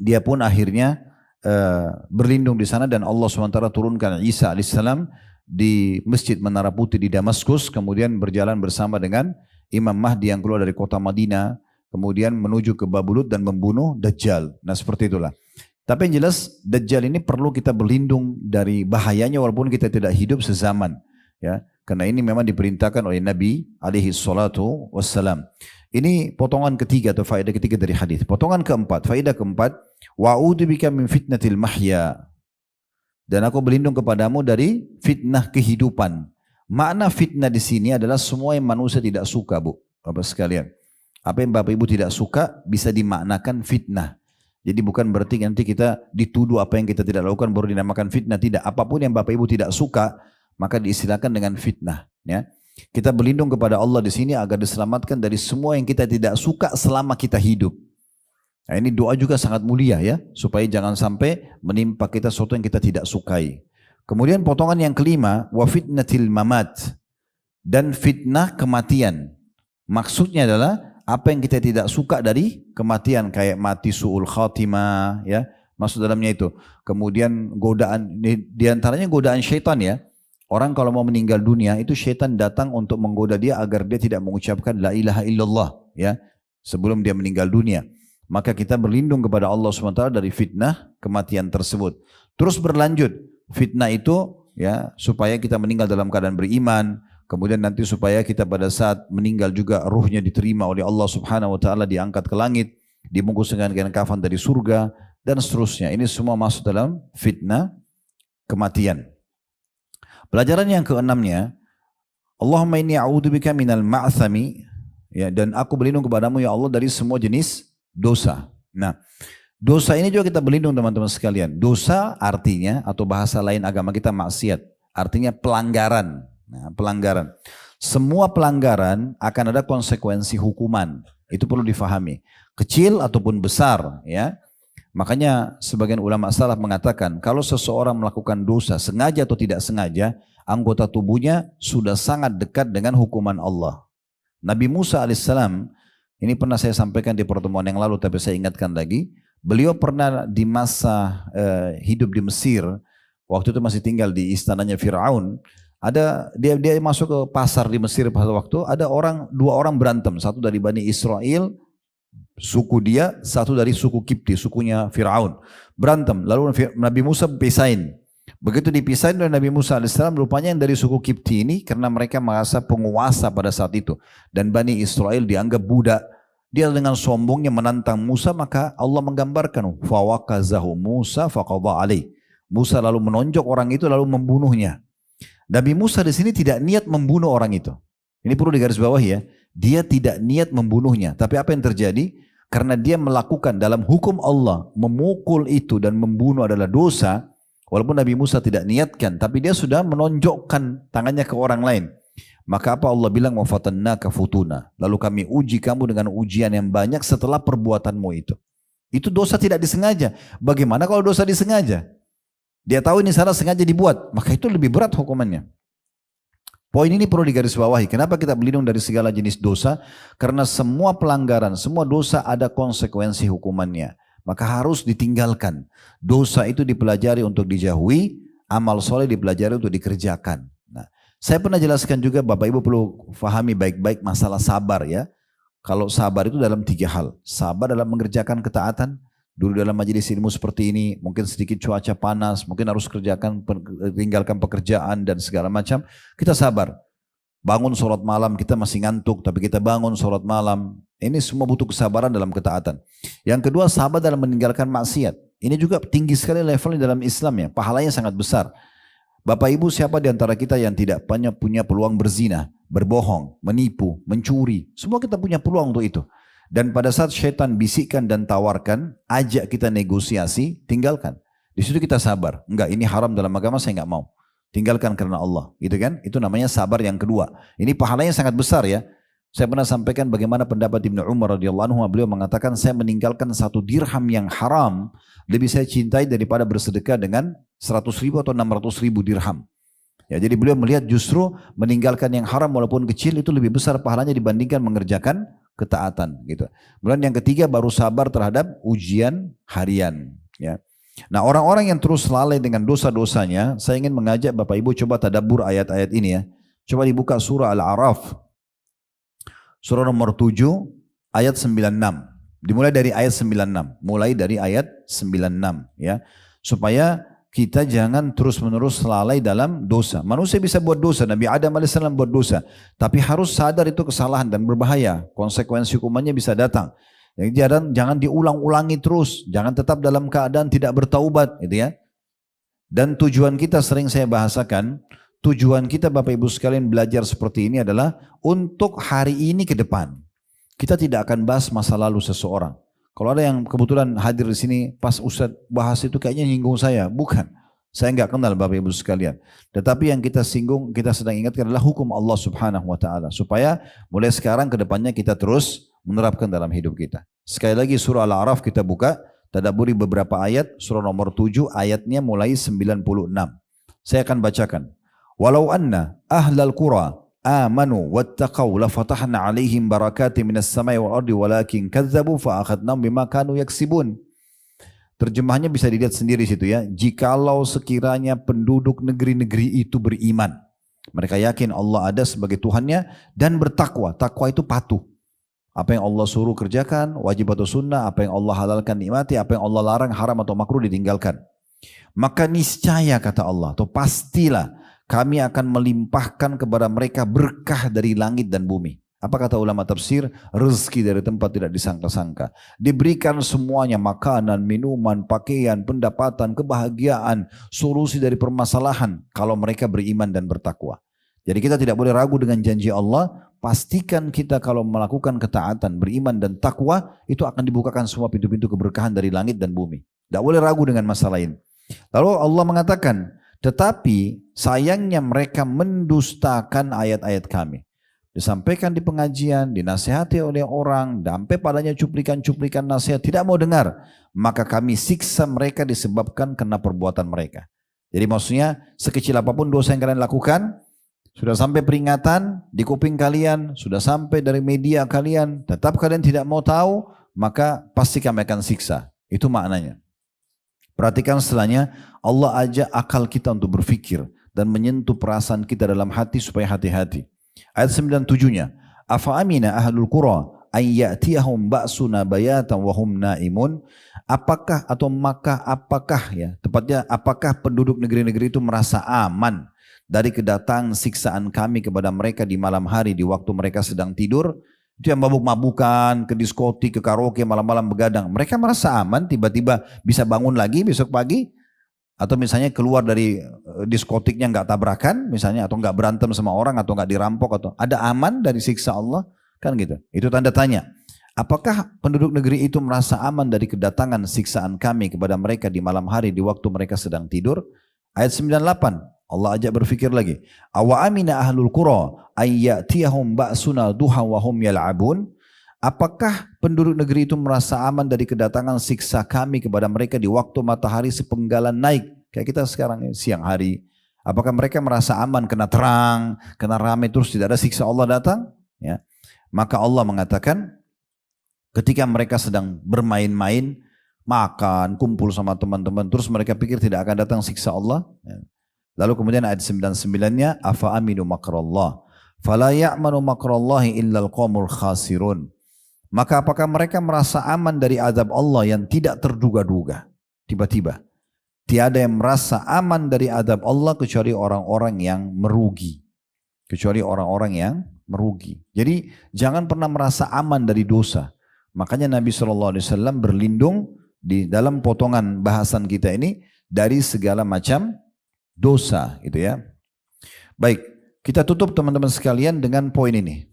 dia pun akhirnya berlindung di sana dan Allah SWT turunkan Isa alaihissalam di Masjid Menara Putih di Damaskus, kemudian berjalan bersama dengan Imam Mahdi yang keluar dari kota Madinah, kemudian menuju ke Babulut dan membunuh Dajjal. Nah seperti itulah. Tapi yang jelas Dajjal ini perlu kita berlindung dari bahayanya walaupun kita tidak hidup sezaman. Ya, karena ini memang diperintahkan oleh Nabi alaihi salatu wassalam. Ini potongan ketiga atau faedah ketiga dari hadis. Potongan keempat, faedah keempat, wa'udzubika min fitnatil mahya. Dan aku berlindung kepadamu dari fitnah kehidupan. Makna fitnah di sini adalah semua yang manusia tidak suka, Bu, Bapak sekalian. Apa yang Bapak Ibu tidak suka bisa dimaknakan fitnah. Jadi bukan berarti nanti kita dituduh apa yang kita tidak lakukan baru dinamakan fitnah. Tidak, apapun yang Bapak Ibu tidak suka maka diistilahkan dengan fitnah. Ya, kita berlindung kepada Allah di sini agar diselamatkan dari semua yang kita tidak suka selama kita hidup. Nah, ini doa juga sangat mulia ya, supaya jangan sampai menimpa kita sesuatu yang kita tidak sukai. Kemudian potongan yang kelima, wa fitnatil mamat, dan fitnah kematian. Maksudnya adalah apa yang kita tidak suka dari kematian, kayak mati su'ul khatimah, ya, masuk dalamnya itu. Kemudian godaan, diantaranya godaan syaitan ya. Orang kalau mau meninggal dunia itu syaitan datang untuk menggoda dia agar dia tidak mengucapkan la ilaha illallah ya sebelum dia meninggal dunia. Maka kita berlindung kepada Allah SWT dari fitnah kematian tersebut. Terus berlanjut fitnah itu ya supaya kita meninggal dalam keadaan beriman. Kemudian nanti supaya kita pada saat meninggal juga ruhnya diterima oleh Allah Subhanahu Wa Taala, diangkat ke langit, dibungkus dengan kain kafan dari surga dan seterusnya. Ini semua masuk dalam fitnah kematian. Pelajaran yang keenamnya, Allahumma inni a'udzubika minal ma'thami, ya, dan aku berlindung kepadamu ya Allah dari semua jenis dosa. Nah, dosa ini juga kita berlindung teman-teman sekalian. Dosa artinya atau bahasa lain agama kita maksiat, artinya pelanggaran. Nah, pelanggaran. Semua pelanggaran akan ada konsekuensi hukuman. Itu perlu difahami. Kecil ataupun besar, ya. Makanya sebagian ulama salaf mengatakan kalau seseorang melakukan dosa sengaja atau tidak sengaja, anggota tubuhnya sudah sangat dekat dengan hukuman Allah. Nabi Musa alaihissalam, ini pernah saya sampaikan di pertemuan yang lalu tapi saya ingatkan lagi, beliau pernah di masa hidup di Mesir, waktu itu masih tinggal di istananya Fir'aun, ada dia masuk ke pasar di Mesir pada waktu, ada dua orang berantem, satu dari Bani Israel, suku dia, satu dari suku Kipti, sukunya Fir'aun. Berantem, lalu Nabi Musa pisahin. Begitu dipisahin oleh Nabi Musa AS, rupanya yang dari suku Kipti ini, karena mereka merasa penguasa pada saat itu. Dan Bani Israel dianggap budak. Dia dengan sombongnya menantang Musa, maka Allah menggambarkan, fawakazahu Musa faqadha alaih. Musa lalu menonjok orang itu, lalu membunuhnya. Nabi Musa di sini tidak niat membunuh orang itu. Ini perlu digarisbawahi ya. Dia tidak niat membunuhnya. Tapi apa yang terjadi? Karena dia melakukan dalam hukum Allah, memukul itu dan membunuh adalah dosa, walaupun Nabi Musa tidak niatkan, tapi dia sudah menonjokkan tangannya ke orang lain. Maka apa Allah bilang, wafatannaka futuna, lalu kami uji kamu dengan ujian yang banyak setelah perbuatanmu itu. Itu dosa tidak disengaja. Bagaimana kalau dosa disengaja? Dia tahu ini salah sengaja dibuat, maka itu lebih berat hukumannya. Poin ini perlu digarisbawahi. Kenapa kita berlindung dari segala jenis dosa? Karena semua pelanggaran, semua dosa ada konsekuensi hukumannya. Maka harus ditinggalkan. Dosa itu dipelajari untuk dijauhi, amal soleh dipelajari untuk dikerjakan. Nah, saya pernah jelaskan juga, Bapak Ibu perlu fahami baik-baik masalah sabar ya. Kalau sabar itu dalam 3 hal. Sabar dalam mengerjakan ketaatan, dulu dalam majelis ilmu seperti ini, mungkin sedikit cuaca panas, mungkin harus tinggalkan pekerjaan dan segala macam, kita sabar. Bangun sholat malam, kita masih ngantuk, tapi kita bangun sholat malam. Ini semua butuh kesabaran dalam ketaatan. Yang kedua, sabar dalam meninggalkan maksiat. Ini juga tinggi sekali levelnya dalam Islam ya, pahalanya sangat besar. Bapak Ibu, siapa di antara kita yang tidak punya peluang berzina, berbohong, menipu, mencuri? Semua kita punya peluang untuk itu. Dan pada saat syaitan bisikkan dan tawarkan, ajak kita negosiasi, tinggalkan. Di situ kita sabar. Enggak, ini haram dalam agama, saya enggak mau. Tinggalkan karena Allah, gitu kan? Itu namanya sabar yang kedua. Ini pahalanya sangat besar ya. Saya pernah sampaikan bagaimana pendapat Ibnu Umar radhiyallahu anhu, beliau mengatakan saya meninggalkan 1 dirham yang haram lebih saya cintai daripada bersedekah dengan 100.000 atau 600.000 dirham. Ya, jadi beliau melihat justru meninggalkan yang haram walaupun kecil itu lebih besar pahalanya dibandingkan mengerjakan ketaatan, gitu. Kemudian yang ketiga baru sabar terhadap ujian harian, ya. Nah, orang-orang yang terus lalai dengan dosa-dosanya, saya ingin mengajak Bapak Ibu coba tadabbur ayat-ayat ini ya. Coba dibuka surah Al-A'raf. Surah nomor 7 ayat 96. Dimulai dari ayat 96. Mulai dari ayat 96 ya. Supaya kita jangan terus-menerus lalai dalam dosa. Manusia bisa buat dosa, Nabi Adam AS buat dosa. Tapi harus sadar itu kesalahan dan berbahaya. Konsekuensi hukumannya bisa datang. Jadi jangan diulang-ulangi terus, jangan tetap dalam keadaan tidak bertaubat, gitu ya. Dan tujuan kita sering saya bahasakan, tujuan kita Bapak Ibu sekalian belajar seperti ini adalah untuk hari ini ke depan. Kita tidak akan bahas masa lalu seseorang. Kalau ada yang kebetulan hadir di sini pas Ustadz bahas itu kayaknya nyinggung saya, bukan. Saya enggak kenal Bapak Ibu sekalian. Tetapi yang kita singgung, kita sedang ingatkan adalah hukum Allah Subhanahu wa taala supaya mulai sekarang ke depannya kita terus menerapkan dalam hidup kita. Sekali lagi surah Al-A'raf kita buka, tadabburi beberapa ayat, surah nomor 7 ayatnya mulai 96. Saya akan bacakan. Walau anna ahlal qura amanu wattaqau la fatahna alaihim barakatin minas samai wal ardi walakin kazzabu fa akhadnahum bima kanu yaksibun. Terjemahnya bisa dilihat sendiri situ ya. Jikalau sekiranya penduduk negeri-negeri itu beriman, mereka yakin Allah ada sebagai Tuhannya dan bertakwa. Takwa itu patuh. Apa yang Allah suruh kerjakan, wajib atau sunnah, apa yang Allah halalkan nikmati, apa yang Allah larang haram atau makruh ditinggalkan. Maka niscaya kata Allah, atau pastilah kami akan melimpahkan kepada mereka berkah dari langit dan bumi. Apa kata ulama tafsir? Rezeki dari tempat tidak disangka-sangka. Diberikan semuanya, makanan, minuman, pakaian, pendapatan, kebahagiaan, solusi dari permasalahan kalau mereka beriman dan bertakwa. Jadi kita tidak boleh ragu dengan janji Allah. Pastikan kita kalau melakukan ketaatan, beriman dan takwa, itu akan dibukakan semua pintu-pintu keberkahan dari langit dan bumi. Tidak boleh ragu dengan masalah ini. Lalu Allah mengatakan, tetapi sayangnya mereka mendustakan ayat-ayat kami. Disampaikan di pengajian, dinasihati oleh orang, sampai padanya cuplikan-cuplikan nasihat, tidak mau dengar. Maka kami siksa mereka disebabkan karena perbuatan mereka. Jadi maksudnya, sekecil apapun dosa yang kalian lakukan, sudah sampai peringatan di kuping kalian, sudah sampai dari media kalian, tetap kalian tidak mau tahu, maka pasti kami akan siksa. Itu maknanya. Perhatikan setelahnya, Allah ajak akal kita untuk berfikir dan menyentuh perasaan kita dalam hati supaya hati-hati. Ayat 97-nya, afa amina ahlul qura ay ya'tiyahum ba'suna bayatan wa hum naimun. Apakah atau maka apakah ya, tepatnya apakah penduduk negeri-negeri itu merasa aman dari kedatangan siksaan kami kepada mereka di malam hari di waktu mereka sedang tidur? Itu yang mabuk-mabukan, ke diskotik, ke karaoke, malam-malam begadang. Mereka merasa aman tiba-tiba bisa bangun lagi besok pagi? Atau misalnya keluar dari diskotiknya nggak tabrakan misalnya, atau nggak berantem sama orang, atau nggak dirampok, atau ada aman dari siksa Allah? Kan gitu. Itu tanda tanya. Apakah penduduk negeri itu merasa aman dari kedatangan siksaan kami kepada mereka di malam hari di waktu mereka sedang tidur? Ayat 98. Allah ajak berfikir lagi. Awa amina ahlul qura ayyatiyahum ba'suna duha wa hum yal'abun. Apakah penduduk negeri itu merasa aman dari kedatangan siksa kami kepada mereka di waktu matahari sepenggalan naik? Kayak kita sekarang siang hari. Apakah mereka merasa aman kena terang, kena ramai terus tidak ada siksa Allah datang? Ya. Maka Allah mengatakan ketika mereka sedang bermain-main, makan, kumpul sama teman-teman, terus mereka pikir tidak akan datang siksa Allah. Ya. Lalu kemudian ayat 99-nya, afa aminu makrallah, fala ya'manu makrallahi illal qaumul khasirun. Maka apakah mereka merasa aman dari azab Allah yang tidak terduga-duga? Tiba-tiba. Tiada yang merasa aman dari azab Allah kecuali orang-orang yang merugi. Kecuali orang-orang yang merugi. Jadi jangan pernah merasa aman dari dosa. Makanya Nabi SAW berlindung di dalam potongan bahasan kita ini dari segala macam dosa, gitu ya. Baik, kita tutup teman-teman sekalian dengan poin ini.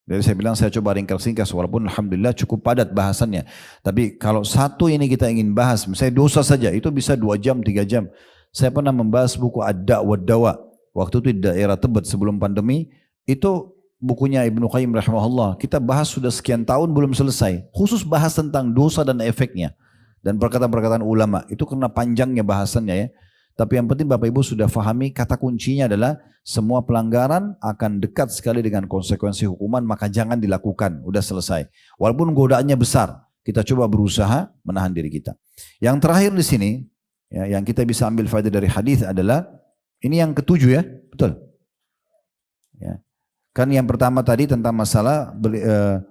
Jadi saya bilang saya coba ringkas-ringkas walaupun alhamdulillah cukup padat bahasannya. Tapi kalau satu ini kita ingin bahas, misalnya dosa saja itu bisa 2 jam, 3 jam. Saya pernah membahas buku Ad-Da' wa Dawa. Waktu itu di daerah Tebet sebelum pandemi, itu bukunya Ibnu Qayyim rahimahullah. Kita bahas sudah sekian tahun belum selesai. Khusus bahas tentang dosa dan efeknya. Dan perkataan-perkataan ulama. Itu karena panjangnya bahasannya ya. Tapi yang penting Bapak Ibu sudah fahami kata kuncinya adalah semua pelanggaran akan dekat sekali dengan konsekuensi hukuman, maka jangan dilakukan, udah selesai. Walaupun godaannya besar, kita coba berusaha menahan diri kita. Yang terakhir di sini, ya, yang kita bisa ambil faedah dari hadis adalah, ini yang ketujuh ya, betul? Ya. Kan yang pertama tadi tentang masalah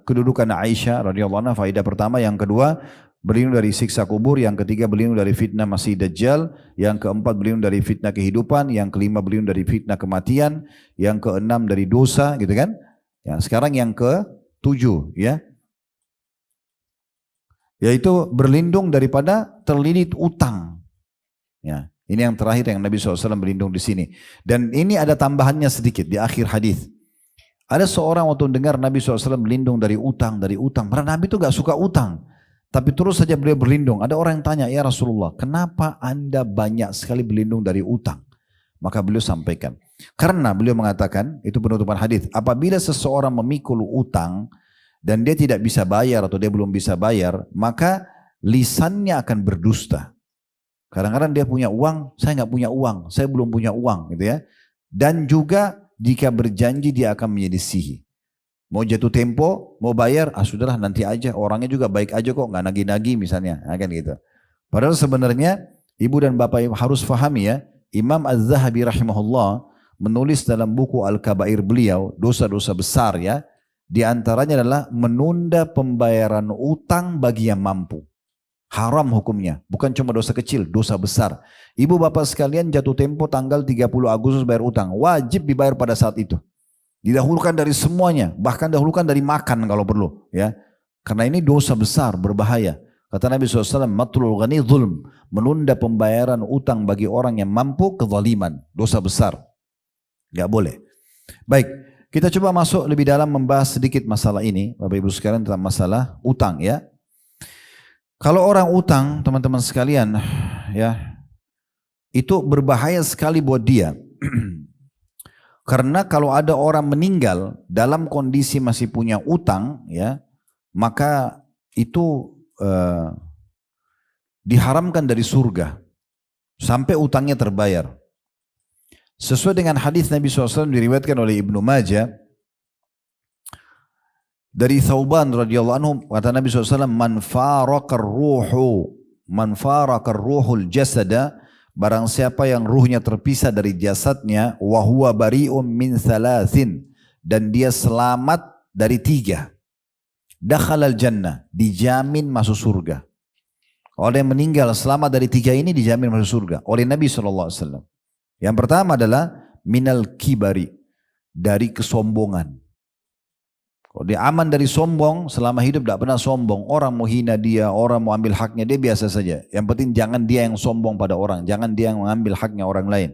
kedudukan Aisyah radhiyallahu anha, faedah pertama. Yang kedua, berlindung dari siksa kubur. Yang ketiga, berlindung dari fitnah Masih Dajjal. Yang keempat, berlindung dari fitnah kehidupan. Yang kelima, berlindung dari fitnah kematian. Yang keenam, dari dosa, gitu kan? Ya, sekarang yang ketujuh, ya, yaitu berlindung daripada terlilit utang. Ya, ini yang terakhir yang Nabi SAW berlindung di sini. Dan ini ada tambahannya sedikit di akhir hadis. Ada seorang waktu dengar Nabi SAW berlindung dari utang, Karena Nabi itu gak suka utang. Tapi terus saja beliau berlindung. Ada orang yang tanya, ya Rasulullah, kenapa anda banyak sekali berlindung dari utang? Maka beliau sampaikan. Karena beliau mengatakan, itu penutupan hadis, apabila seseorang memikul utang dan dia tidak bisa bayar atau dia belum bisa bayar, maka lisannya akan berdusta. Kadang-kadang dia punya uang, saya nggak punya uang, saya belum punya uang, gitu ya. Dan juga jika berjanji dia akan menyelisihi. Mau jatuh tempo, mau bayar, sudahlah nanti aja. Orangnya juga baik aja kok, nggak nagih-nagih misalnya, kan gitu. Padahal sebenarnya ibu dan bapak harus fahami ya. Imam Az-Zahabi rahimahullah menulis dalam buku Al-Kabair beliau dosa-dosa besar ya. Di antaranya adalah menunda pembayaran utang bagi yang mampu. Haram hukumnya, bukan cuma dosa kecil, dosa besar. Ibu bapak sekalian jatuh tempo tanggal 30 Agustus bayar utang, wajib dibayar pada saat itu. Didahulukan dari semuanya, bahkan dahulukan dari makan kalau perlu, ya. Karena ini dosa besar, berbahaya. Kata Nabi SAW, matlul ghani zulm, menunda pembayaran utang bagi orang yang mampu, kezaliman, dosa besar. Gak boleh. Baik, kita coba masuk lebih dalam membahas sedikit masalah ini, Bapak Ibu sekalian, tentang masalah utang ya. Kalau orang utang, teman-teman sekalian, ya, itu berbahaya sekali buat dia. Karena kalau ada orang meninggal dalam kondisi masih punya utang, ya, maka itu diharamkan dari surga sampai utangnya terbayar. Sesuai dengan hadis Nabi SAW diriwayatkan oleh Ibnu Majah dari Thauban radhiyallahu anhu, kata Nabi SAW, man faraqar ruhul jasada, barang siapa yang ruhnya terpisah dari jasadnya, wa huwa bari'un min thalathin, dan dia selamat dari 3, dakhalal jannah, dijamin masuk surga. Orang yang meninggal selamat dari 3 ini dijamin masuk surga oleh Nabi SAW. Yang pertama adalah minal kibari, dari kesombongan. Kalau dia aman dari sombong, selama hidup tidak pernah sombong. Orang mau hina dia, orang mau ambil haknya, dia biasa saja. Yang penting jangan dia yang sombong pada orang, jangan dia yang mengambil haknya orang lain.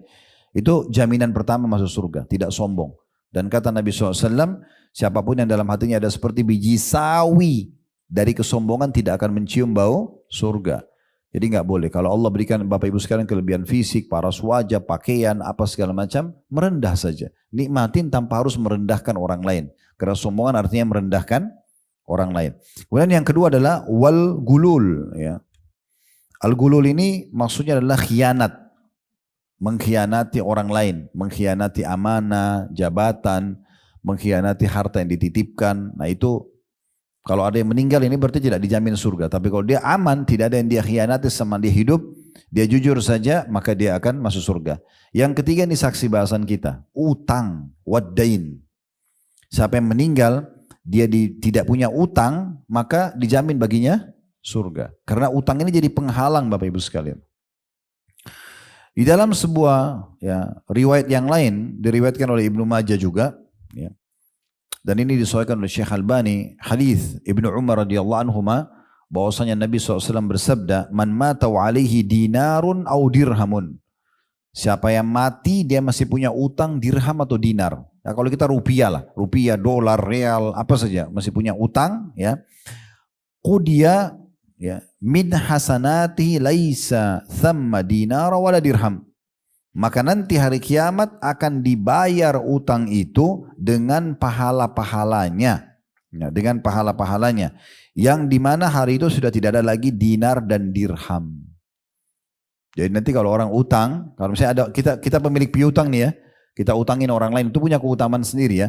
Itu jaminan pertama masuk surga, tidak sombong. Dan kata Nabi SAW, siapapun yang dalam hatinya ada seperti biji sawi dari kesombongan tidak akan mencium bau surga. Jadi nggak boleh. Kalau Allah berikan Bapak Ibu sekalian kelebihan fisik, paras wajah, pakaian, apa segala macam, merendah saja. Nikmatin tanpa harus merendahkan orang lain. Karena sombongan artinya merendahkan orang lain. Kemudian yang kedua adalah wal gulul. Ya. Al gulul ini maksudnya adalah khianat. Mengkhianati orang lain. Mengkhianati amanah, jabatan, mengkhianati harta yang dititipkan. Nah itu kalau ada yang meninggal ini berarti tidak dijamin surga. Tapi kalau dia aman, tidak ada yang dia khianati sama dia hidup, dia jujur saja, maka dia akan masuk surga. Yang ketiga ini saksi bahasan kita. Utang, wad dain. Siapa yang meninggal, dia tidak punya utang, maka dijamin baginya surga. Karena utang ini jadi penghalang Bapak Ibu sekalian. Di dalam sebuah riwayat yang lain, diriwayatkan oleh Ibnu Majah juga, ya, dan ini disahihkan oleh Syekh Albani, hadis Ibnu Umar radhiyallahu anhuma, bahwasanya Nabi SAW bersabda, man mata wa alaihi dinarun au dirhamun. Siapa yang mati dia masih punya utang dirham atau dinar. Nah, kalau kita rupiah lah, rupiah, dolar, real, apa saja masih punya utang, ya. Qudiya, ya, min hasanati laisa thamma dinar wala dirham. Maka nanti hari kiamat akan dibayar utang itu dengan pahala-pahalanya. Ya, dengan pahala-pahalanya. Yang dimana hari itu sudah tidak ada lagi dinar dan dirham. Jadi nanti kalau orang utang, kalau misalnya ada kita pemilik piutang nih ya, kita utangin orang lain, itu punya keutamaan sendiri ya.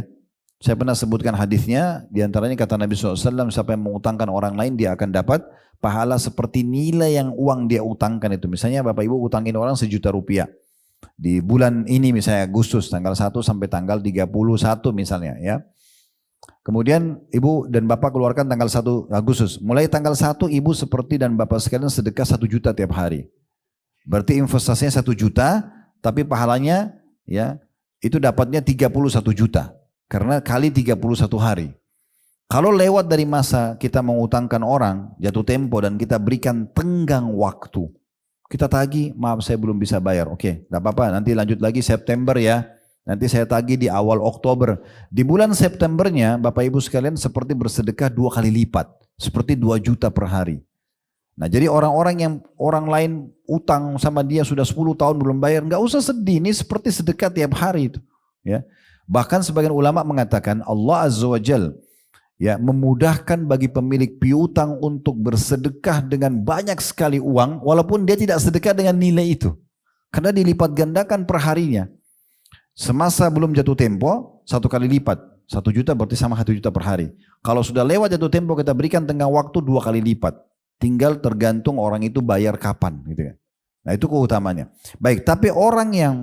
Saya pernah sebutkan hadisnya, diantaranya kata Nabi SAW, siapa yang mengutangkan orang lain dia akan dapat pahala seperti nilai yang uang dia utangkan itu. Misalnya Bapak Ibu utangin orang 1 juta rupiah. Di bulan ini misalnya Agustus tanggal 1 sampai tanggal 31 misalnya ya. Kemudian ibu dan bapak keluarkan tanggal 1 Agustus. Mulai tanggal 1 ibu seperti dan bapak sekalian sedekah 1 juta tiap hari. Berarti investasinya 1 juta, tapi pahalanya ya itu dapatnya 31 juta. Karena kali 31 hari. Kalau lewat dari masa kita mengutangkan orang, jatuh tempo dan kita berikan tenggang waktu. Kita tagih, maaf saya belum bisa bayar. Oke, tidak apa-apa, nanti lanjut lagi September ya. Nanti saya tagih di awal Oktober. Di bulan Septembernya, Bapak Ibu sekalian seperti bersedekah 2 kali lipat. Seperti 2 juta per hari. Nah jadi orang-orang yang orang lain utang sama dia sudah 10 tahun belum bayar, nggak usah sedih, ini seperti sedekah tiap hari itu. Ya. Bahkan sebagian ulama mengatakan Allah Azza wa Jalla ya memudahkan bagi pemilik piutang untuk bersedekah dengan banyak sekali uang walaupun dia tidak sedekah dengan nilai itu karena dilipat gandakan per harinya. Semasa belum jatuh tempo 1 kali lipat 1 juta berarti sama 1 juta per hari. Kalau sudah lewat jatuh tempo kita berikan tenggang waktu 2 kali lipat, tinggal tergantung orang itu bayar kapan gitu kan. Nah itu keutamanya. Baik, tapi orang yang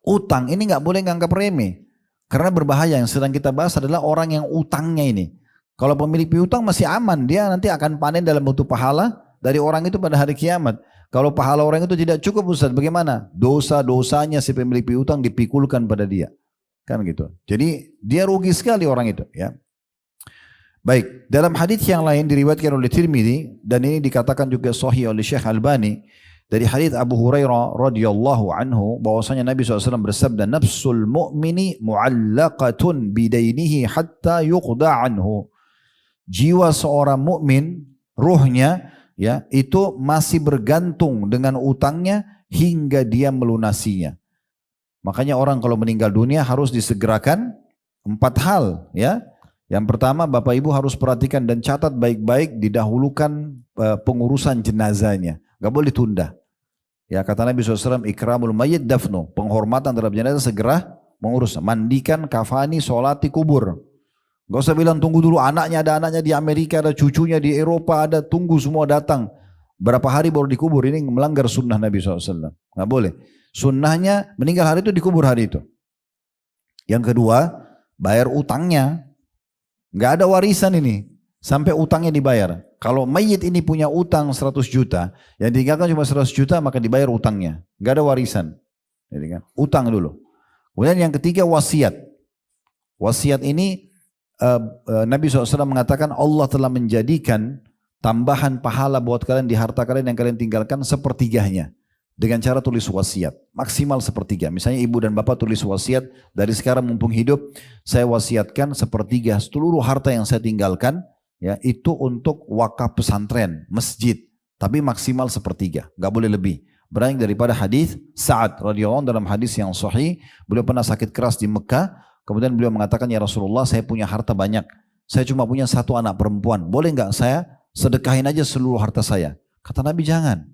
utang ini nggak boleh nganggap remeh. Karena berbahaya, yang sedang kita bahas adalah orang yang utangnya ini. Kalau pemilik piutang masih aman, dia nanti akan panen dalam bentuk pahala dari orang itu pada hari kiamat. Kalau pahala orang itu tidak cukup Ustaz, bagaimana? Dosa-dosanya si pemilik piutang dipikulkan pada dia. Kan gitu. Jadi dia rugi sekali orang itu ya. Baik, dalam hadis yang lain diriwayatkan oleh Tirmidzi dan ini dikatakan juga sahih oleh Syekh Albani. Dari hadis Abu Hurairah radhiyallahu anhu bahwasanya Nabi SAW bersabda, nafsul mu'mini mu'allaqatun bidainihi hatta yuqda anhu. Jiwa seorang mukmin, ruhnya ya itu masih bergantung dengan utangnya hingga dia melunasinya. Makanya orang kalau meninggal dunia harus disegerakan 4 hal ya. Yang pertama Bapak Ibu harus perhatikan dan catat baik-baik, didahulukan pengurusan jenazahnya. Gak boleh tunda. Ya kata Nabi SAW, ikramul mayyit dafnu. Penghormatan terhadap jenazah segera mengurus. Mandikan, kafani, sholati, kubur. Gak usah bilang tunggu dulu, anaknya ada anaknya di Amerika, ada cucunya di Eropa, ada tunggu semua datang. Berapa hari baru dikubur, ini melanggar sunnah Nabi SAW. Gak boleh. Sunnahnya meninggal hari itu dikubur hari itu. Yang kedua, bayar utangnya. Gak ada warisan ini. Sampai utangnya dibayar. Kalau mayit ini punya utang 100 juta, yang ditinggalkan cuma 100 juta, maka dibayar utangnya. Gak ada warisan. Jadi kan, utang dulu. Kemudian yang ketiga wasiat. Wasiat ini Nabi SAW mengatakan Allah telah menjadikan tambahan pahala buat kalian di harta kalian yang kalian tinggalkan sepertiganya. Dengan cara tulis wasiat. Maksimal sepertiga. Misalnya ibu dan bapak tulis wasiat, dari sekarang mumpung hidup, saya wasiatkan sepertiga seluruh harta yang saya tinggalkan, ya itu untuk wakaf pesantren, masjid, tapi maksimal sepertiga, nggak boleh lebih. Berangkat daripada hadis Sa'ad radhiyallahu anhu dalam hadis yang sahih, beliau pernah sakit keras di Mekah, kemudian beliau mengatakan, ya Rasulullah, saya punya harta banyak, saya cuma punya 1 anak perempuan, boleh nggak saya sedekahin aja seluruh harta saya? Kata Nabi jangan.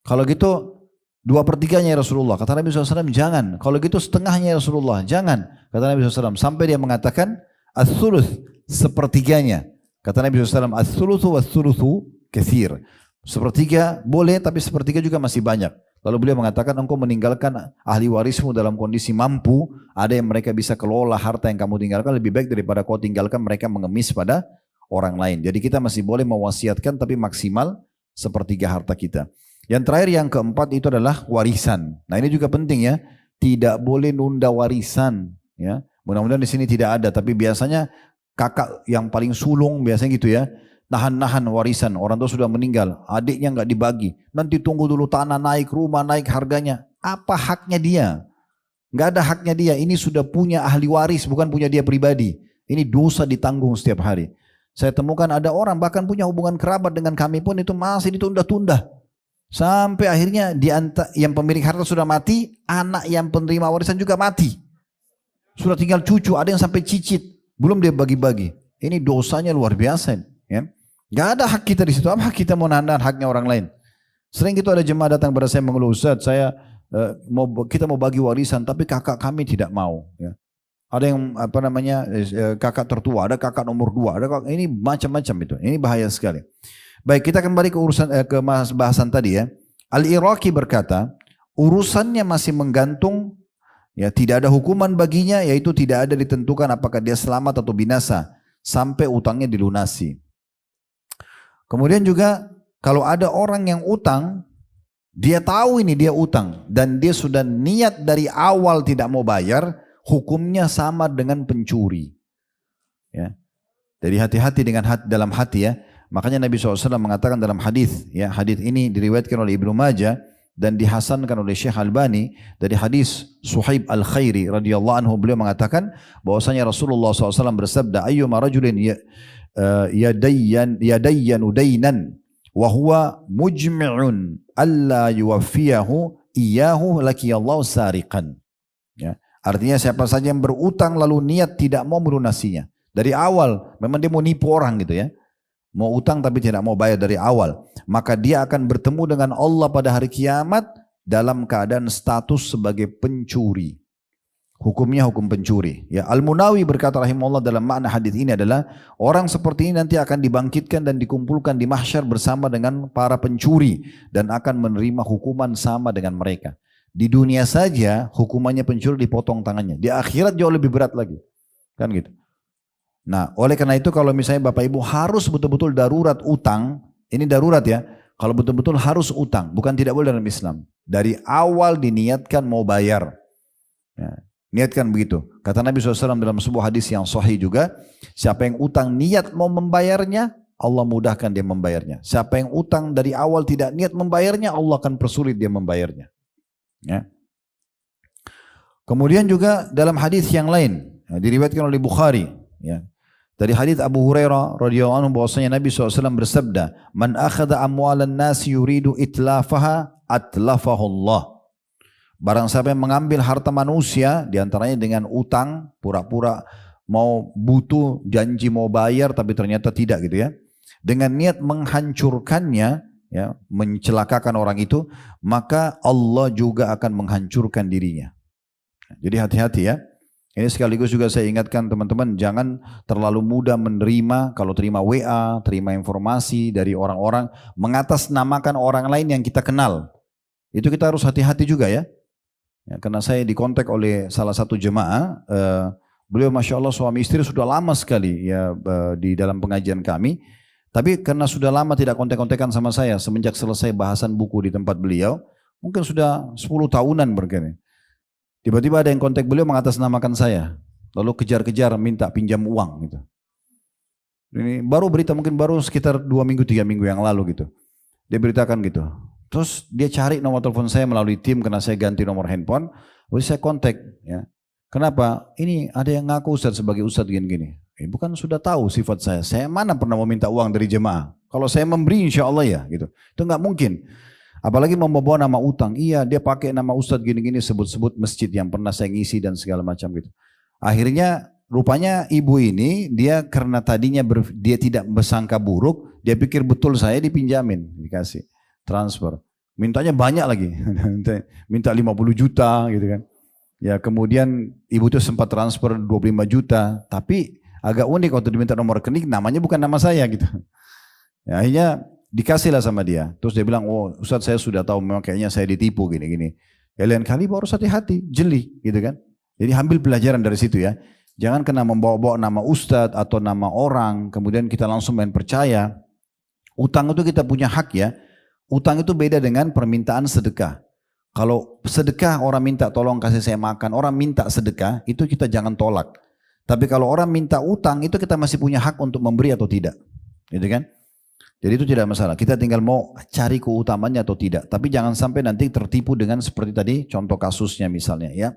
Kalau gitu 2/3 ya Rasulullah. Kata Nabi SAW jangan. Kalau gitu setengahnya ya Rasulullah, jangan. Kata Nabi SAW sampai dia mengatakan ats-tsuluts, sepertiganya. Kata Nabi SAW, ats-tsulutsu was-tsulutsu katsir. Sepertiga boleh, tapi sepertiga juga masih banyak. Lalu beliau mengatakan engkau meninggalkan ahli warismu dalam kondisi mampu, ada yang mereka bisa kelola harta yang kamu tinggalkan lebih baik daripada kau tinggalkan mereka mengemis pada orang lain. Jadi kita masih boleh mewasiatkan tapi maksimal sepertiga harta kita. Yang terakhir yang keempat itu adalah warisan. Nah ini juga penting ya, tidak boleh nunda warisan. Ya, mudah-mudahan di sini tidak ada, tapi biasanya kakak yang paling sulung biasanya gitu ya, nahan-nahan warisan. Orang tua sudah meninggal, adiknya nggak dibagi. Nanti tunggu dulu tanah naik, rumah naik harganya. Apa haknya dia? Nggak ada haknya dia. Ini sudah punya ahli waris, bukan punya dia pribadi. Ini dosa ditanggung setiap hari. Saya temukan ada orang bahkan punya hubungan kerabat dengan kami pun itu masih ditunda-tunda. Sampai akhirnya yang pemilik harta sudah mati, anak yang penerima warisan juga mati. Sudah tinggal cucu, ada yang sampai cicit, belum dia bagi-bagi. Ini dosanya luar biasa. Ya. Gak ada hak kita di situ. Apa hak kita mau nahan haknya orang lain? Sering itu ada jemaah datang pada saya mengeluh, Ustaz, kita mau bagi warisan, tapi kakak kami tidak mau. Ya. Ada yang kakak tertua, ada kakak nomor 2, ada kakak, ini macam-macam itu. Ini bahaya sekali. Baik, kita kembali ke bahasan tadi ya. Al-Iraqi berkata, urusannya masih menggantung, ya tidak ada hukuman baginya, yaitu tidak ada ditentukan apakah dia selamat atau binasa sampai utangnya dilunasi. Kemudian juga kalau ada orang yang utang, dia tahu ini dia utang dan dia sudah niat dari awal tidak mau bayar, hukumnya sama dengan pencuri. Ya. Jadi hati-hati dengan dalam hati ya. Makanya Nabi SAW mengatakan dalam hadis, ya hadis ini diriwayatkan oleh Ibnu Majah dan dihasankan oleh Syekh Albani dari hadis Suhaib Al-Khairi radhiyallahu anhu, beliau mengatakan bahwasanya Rasulullah SAW bersabda, ayyuma rajulin yadayyanu daynan wa huwa mujmi'un alla yuwaffiyahu iyyahu lakiyallahu sariqan. Ya, artinya siapa saja yang berutang lalu niat tidak mau melunasinya dari awal, memang dia mau nipu orang gitu ya. Mau utang tapi tidak mau bayar dari awal, maka dia akan bertemu dengan Allah pada hari kiamat dalam keadaan status sebagai pencuri. Hukumnya hukum pencuri. Ya, Al-Munawi berkata rahimahullah dalam makna hadis ini adalah orang seperti ini nanti akan dibangkitkan dan dikumpulkan di mahsyar bersama dengan para pencuri dan akan menerima hukuman sama dengan mereka. Di dunia saja hukumannya pencuri dipotong tangannya. Di akhirat jauh lebih berat lagi. Kan gitu. Nah, oleh karena itu kalau misalnya Bapak Ibu harus betul-betul darurat utang, ini darurat ya, kalau betul-betul harus utang, bukan tidak boleh dalam Islam. Dari awal diniatkan mau bayar. Ya, niatkan begitu. Kata Nabi SAW dalam sebuah hadis yang sahih juga, siapa yang utang niat mau membayarnya, Allah mudahkan dia membayarnya. Siapa yang utang dari awal tidak niat membayarnya, Allah akan persulit dia membayarnya. Ya. Kemudian juga dalam hadis yang lain, ya, diriwayatkan oleh Bukhari, ya. Dari hadis Abu Hurairah radhiyallahu anhu bahwasanya Nabi SAW bersabda, "Man akhadha amwalan nasi yuridu itlafaha atlafahu Allah." Barang siapa yang mengambil harta manusia diantaranya dengan utang, pura-pura mau butuh, janji mau bayar tapi ternyata tidak gitu ya. Dengan niat menghancurkannya, ya, mencelakakan orang itu, maka Allah juga akan menghancurkan dirinya. Jadi hati-hati ya. Ini sekaligus juga saya ingatkan teman-teman, jangan terlalu mudah menerima, kalau terima WA, terima informasi dari orang-orang, mengatasnamakan orang lain yang kita kenal. Itu kita harus hati-hati juga ya. Ya, karena saya dikontak oleh salah satu jemaah, beliau Masya Allah suami istri sudah lama sekali ya di dalam pengajian kami, tapi karena sudah lama tidak kontak-kontakan sama saya, semenjak selesai bahasan buku di tempat beliau, mungkin sudah 10 tahunan berkali. Tiba-tiba ada yang kontak beliau mengatasnamakan saya, lalu kejar-kejar minta pinjam uang gitu. Ini baru berita, mungkin baru sekitar 2 minggu 3 minggu yang lalu gitu. Dia beritakan gitu. Terus dia cari nomor telepon saya melalui tim karena saya ganti nomor handphone. Lalu saya kontak. Ya. Kenapa? Ini ada yang ngaku Ustaz sebagai Ustaz gini-gini. Bukan sudah tahu sifat saya. Saya mana pernah mau minta uang dari jemaah. Kalau saya memberi insya Allah ya gitu. Itu nggak mungkin. Apalagi membawa nama utang. Iya dia pakai nama Ustadz gini-gini, sebut-sebut masjid yang pernah saya ngisi dan segala macam gitu. Akhirnya rupanya ibu ini dia karena tadinya dia tidak bersangka buruk, dia pikir betul saya dipinjamin, dikasih transfer. Mintanya banyak lagi, minta 50 juta gitu kan. Ya kemudian ibu itu sempat transfer 25 juta, tapi agak unik waktu diminta nomor rekening namanya bukan nama saya gitu. Ya, akhirnya dikasihlah sama dia. Terus dia bilang, oh Ustaz saya sudah tahu memang kayaknya saya ditipu gini-gini. Ya lain kali baru hati-hati, jeli gitu kan. Jadi ambil pelajaran dari situ ya. Jangan kena membawa-bawa nama Ustaz atau nama orang, kemudian kita langsung main percaya. Utang itu kita punya hak ya. Utang itu beda dengan permintaan sedekah. Kalau sedekah orang minta tolong kasih saya makan, orang minta sedekah, itu kita jangan tolak. Tapi kalau orang minta utang, itu kita masih punya hak untuk memberi atau tidak. Gitu kan? Jadi itu tidak masalah. Kita tinggal mau cari keutamannya atau tidak. Tapi jangan sampai nanti tertipu dengan seperti tadi contoh kasusnya misalnya ya.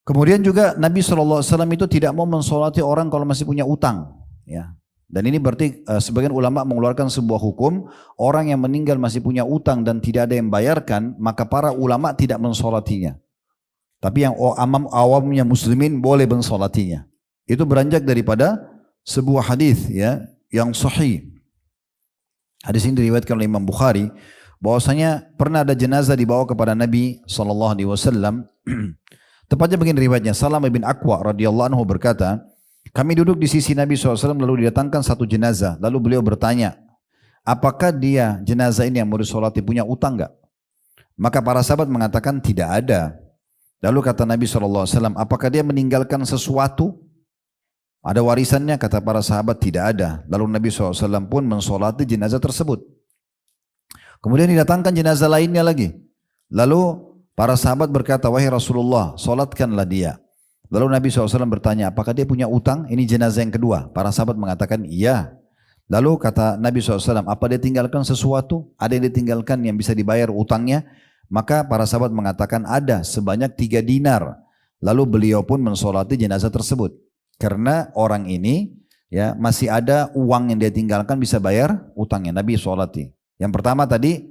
Kemudian juga Nabi SAW itu tidak mau mensolati orang kalau masih punya utang. Ya. Dan ini berarti sebagian ulama mengeluarkan sebuah hukum. Orang yang meninggal masih punya utang dan tidak ada yang bayarkan. Maka para ulama tidak mensolatinya. Tapi yang awamnya muslimin boleh mensolatinya. Itu beranjak daripada sebuah hadis ya yang sahih. Hadis ini diriwayatkan oleh Imam Bukhari bahwasanya pernah ada jenazah dibawa kepada Nabi SAW. Tepatnya begini riwayatnya, Salam bin Aqwa radhiyallahu anhu berkata, kami duduk di sisi Nabi SAW lalu didatangkan satu jenazah. Lalu beliau bertanya, apakah dia jenazah ini yang mau disolati punya utang enggak? Maka para sahabat mengatakan tidak ada. Lalu kata Nabi SAW, apakah dia meninggalkan sesuatu? Ada warisannya? Kata para sahabat tidak ada. Lalu Nabi SAW pun mensolati jenazah tersebut. Kemudian didatangkan jenazah lainnya lagi. Lalu para sahabat berkata, wahai Rasulullah, solatkanlah dia. Lalu Nabi SAW bertanya, apakah dia punya utang? Ini jenazah yang kedua. Para sahabat mengatakan iya. Lalu kata Nabi SAW, apa dia tinggalkan sesuatu? Ada yang ditinggalkan yang bisa dibayar utangnya? Maka para sahabat mengatakan ada sebanyak 3 dinar. Lalu beliau pun mensolati jenazah tersebut. Karena orang ini ya masih ada uang yang dia tinggalkan bisa bayar utangnya. Nabi solati. Yang pertama tadi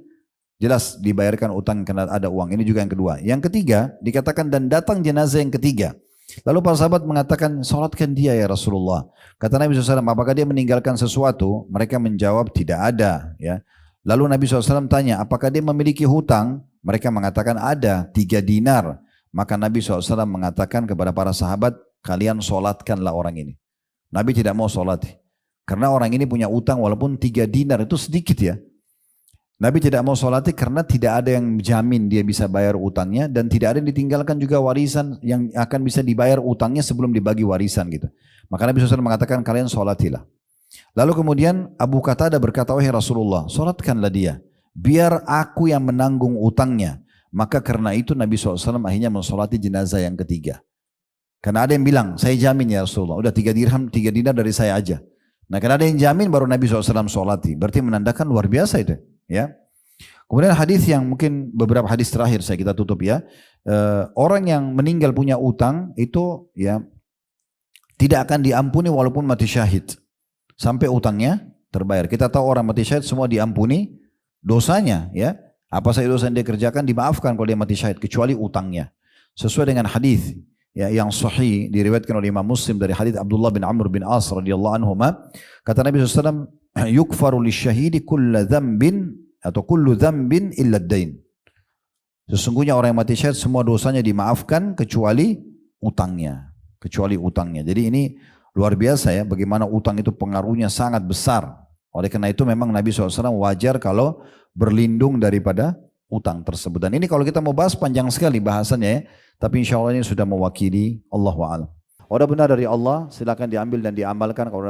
jelas dibayarkan utang karena ada uang. Ini juga yang kedua. Yang ketiga dikatakan dan datang jenazah yang ketiga. Lalu para sahabat mengatakan solatkan dia ya Rasulullah. Kata Nabi SAW apakah dia meninggalkan sesuatu? Mereka menjawab tidak ada. Ya. Lalu Nabi SAW tanya apakah dia memiliki hutang? Mereka mengatakan ada 3 dinar. Maka Nabi SAW mengatakan kepada para sahabat kalian solatkanlah orang ini. Nabi tidak mau solat. Karena orang ini punya utang walaupun 3 dinar itu sedikit ya. Nabi tidak mau solati karena tidak ada yang jamin dia bisa bayar utangnya. Dan tidak ada yang ditinggalkan juga warisan yang akan bisa dibayar utangnya sebelum dibagi warisan gitu. Maka Nabi SAW mengatakan kalian solatilah. Lalu kemudian Abu Qatadah berkata, wahai Rasulullah solatkanlah dia. Biar aku yang menanggung utangnya. Maka karena itu Nabi SAW akhirnya mensolati jenazah yang ketiga. Karena ada yang bilang, saya jamin ya Rasulullah, udah 3 dirham, 3 dinar dari saya aja. Nah karena ada yang jamin baru Nabi SAW solati. Berarti menandakan luar biasa itu. Ya. Kemudian hadis yang mungkin beberapa hadis terakhir saya kita tutup ya. Orang yang meninggal punya utang itu ya tidak akan diampuni walaupun mati syahid. Sampai utangnya terbayar. Kita tahu orang mati syahid semua diampuni dosanya ya. Apa saja dosa yang dia kerjakan dimaafkan kalau dia mati syahid kecuali utangnya. Sesuai dengan hadis ya yang sahih diriwayatkan oleh Imam Muslim dari hadis Abdullah bin Amr bin As radhiyallahu anhuma kata Nabi SAW yukfaru lisyahidi kulla dzambin atau kullu dzambin illa ad-dain. Sesungguhnya orang yang mati syahid semua dosanya dimaafkan kecuali utangnya, Jadi ini luar biasa ya bagaimana utang itu pengaruhnya sangat besar. Oleh karena itu memang Nabi SAW wajar kalau berlindung daripada utang tersebut. Dan ini kalau kita mau bahas panjang sekali bahasannya ya. Tapi insya Allah ini sudah mewakili Allah wa'ala. Kalau benar dari Allah silakan diambil dan diamalkan. Kalau